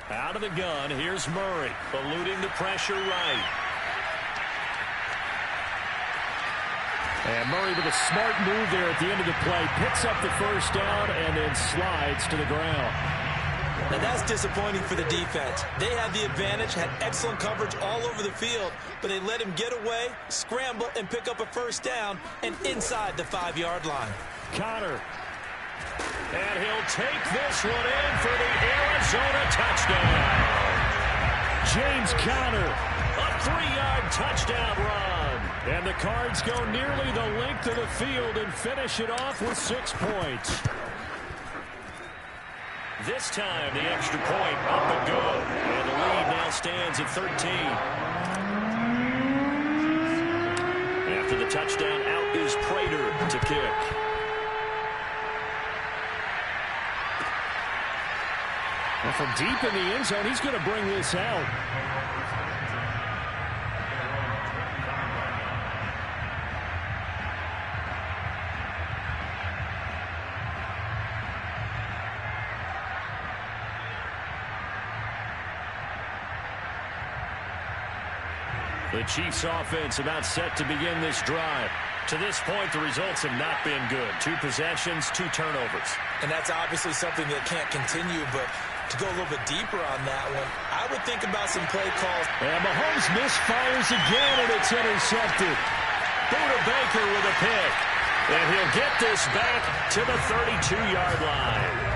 S3: Out of the gun, here's Murray, eluding the pressure right.
S6: And Murray with a smart move there at the end of the play, picks up the 1st down and then slides to the ground.
S4: And that's disappointing for the defense. They had the advantage, had excellent coverage all over the field, but they let him get away, scramble, and pick up a 1st down and inside the 5-yard line.
S3: Connor. And he'll take this one in for the Arizona touchdown.
S6: James Conner.
S3: A 3-yard touchdown run.
S6: And the Cards go nearly the length of the field and finish it off with 6 points.
S3: This time the extra point up and good. And the lead now stands at 13. the touchdown. Out is Prater to kick.
S6: Well, from deep in the end zone, he's going to bring this out.
S3: The Chiefs offense about set to begin this drive. To this point, the results have not been good. 2 possessions, 2 turnovers.
S4: And that's obviously something that can't continue, but to go a little bit deeper on that one, I would think about some play calls.
S6: And Mahomes misfires again, and it's intercepted.
S3: Buda Baker with a pick. And he'll get this back to the 32-yard line.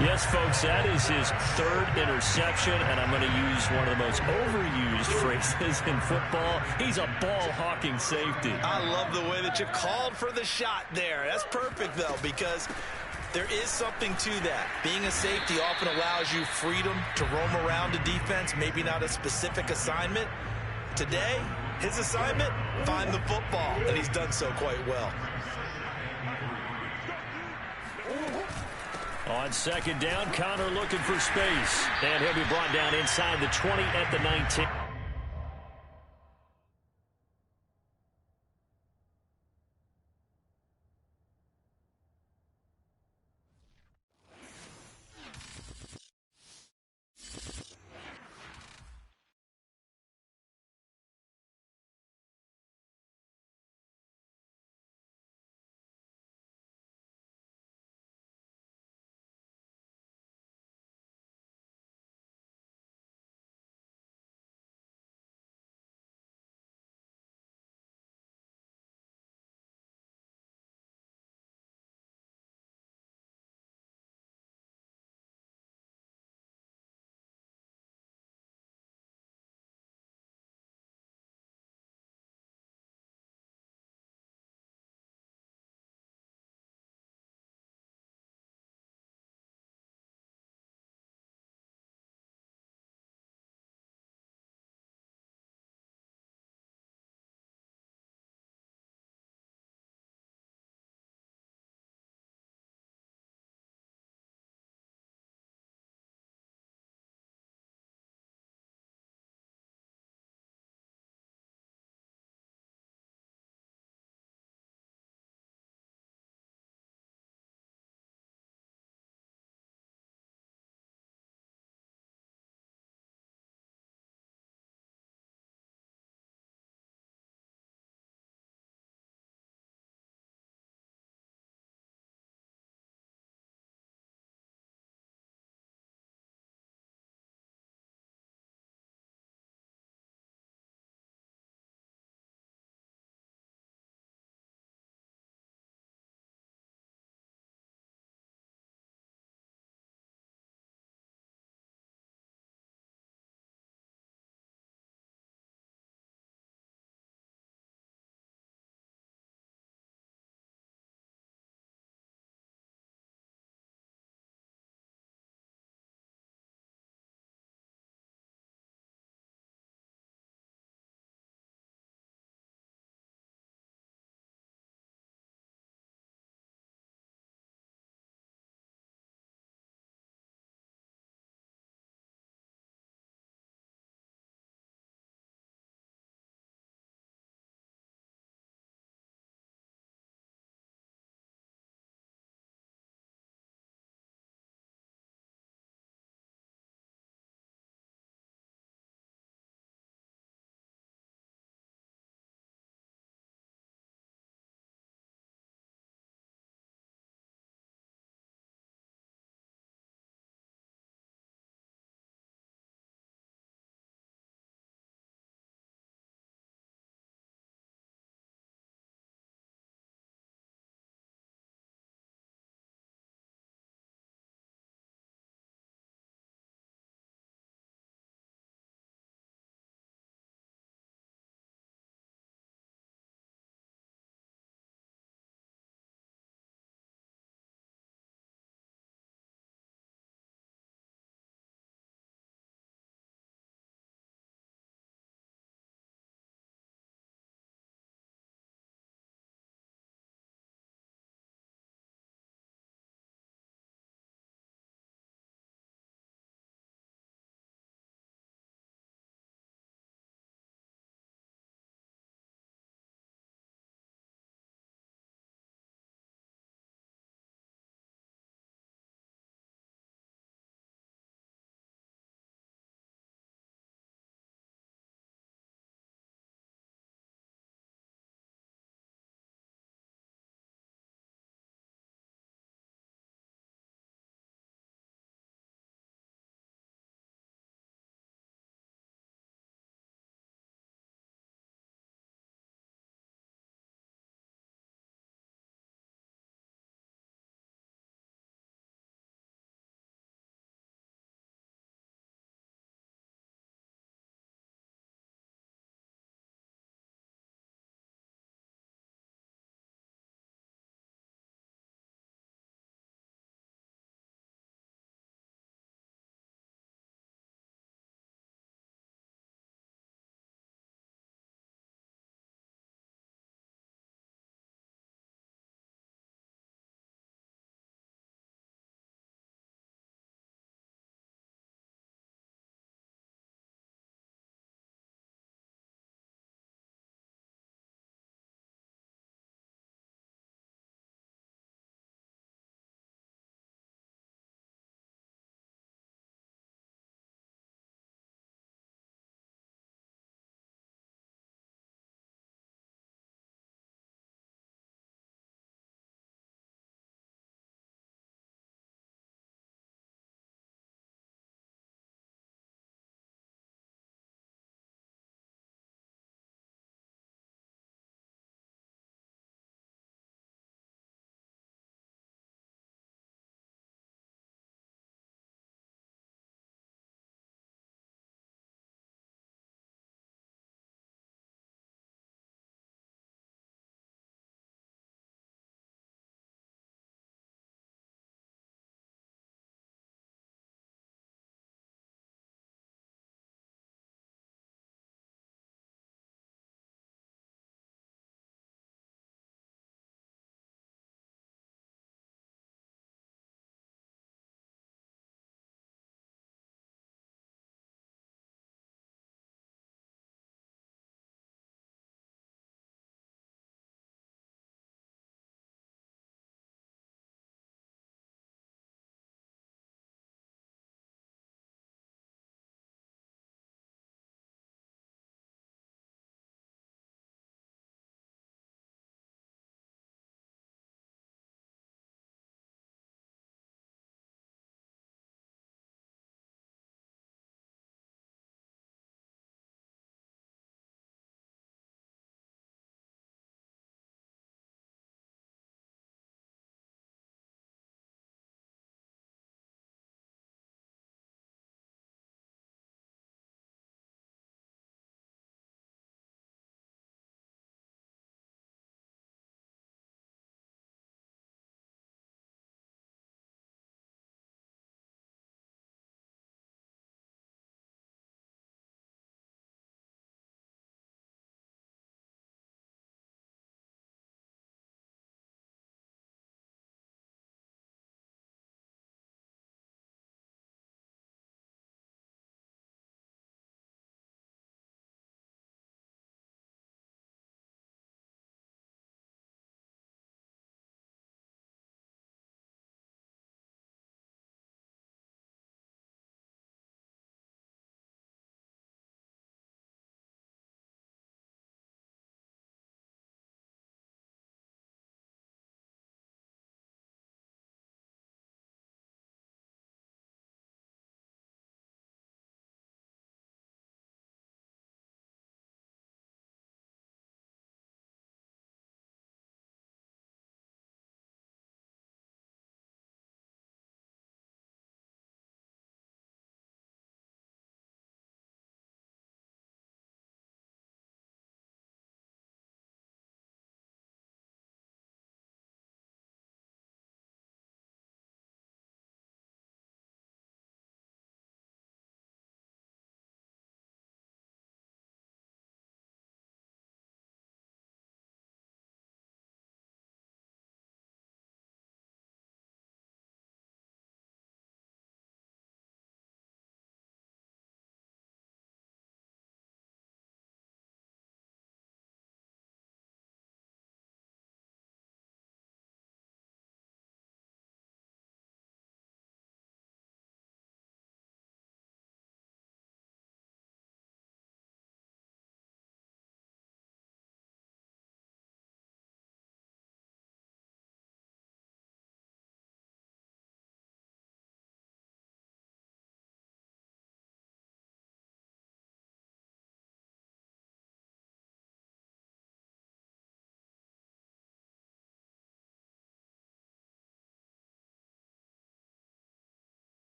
S3: Yes, folks, that is his 3rd interception, and I'm going to use one of the most overused phrases in football. He's a ball-hawking safety.
S4: I love the way that you called for the shot there. That's perfect, though, because there is something to that. Being a safety often allows you freedom to roam around a defense, maybe not a specific assignment. Today, his assignment, find the football, and he's done so quite well.
S3: On 2nd down, Connor looking for space. And he'll be brought down inside the 20 at the 19.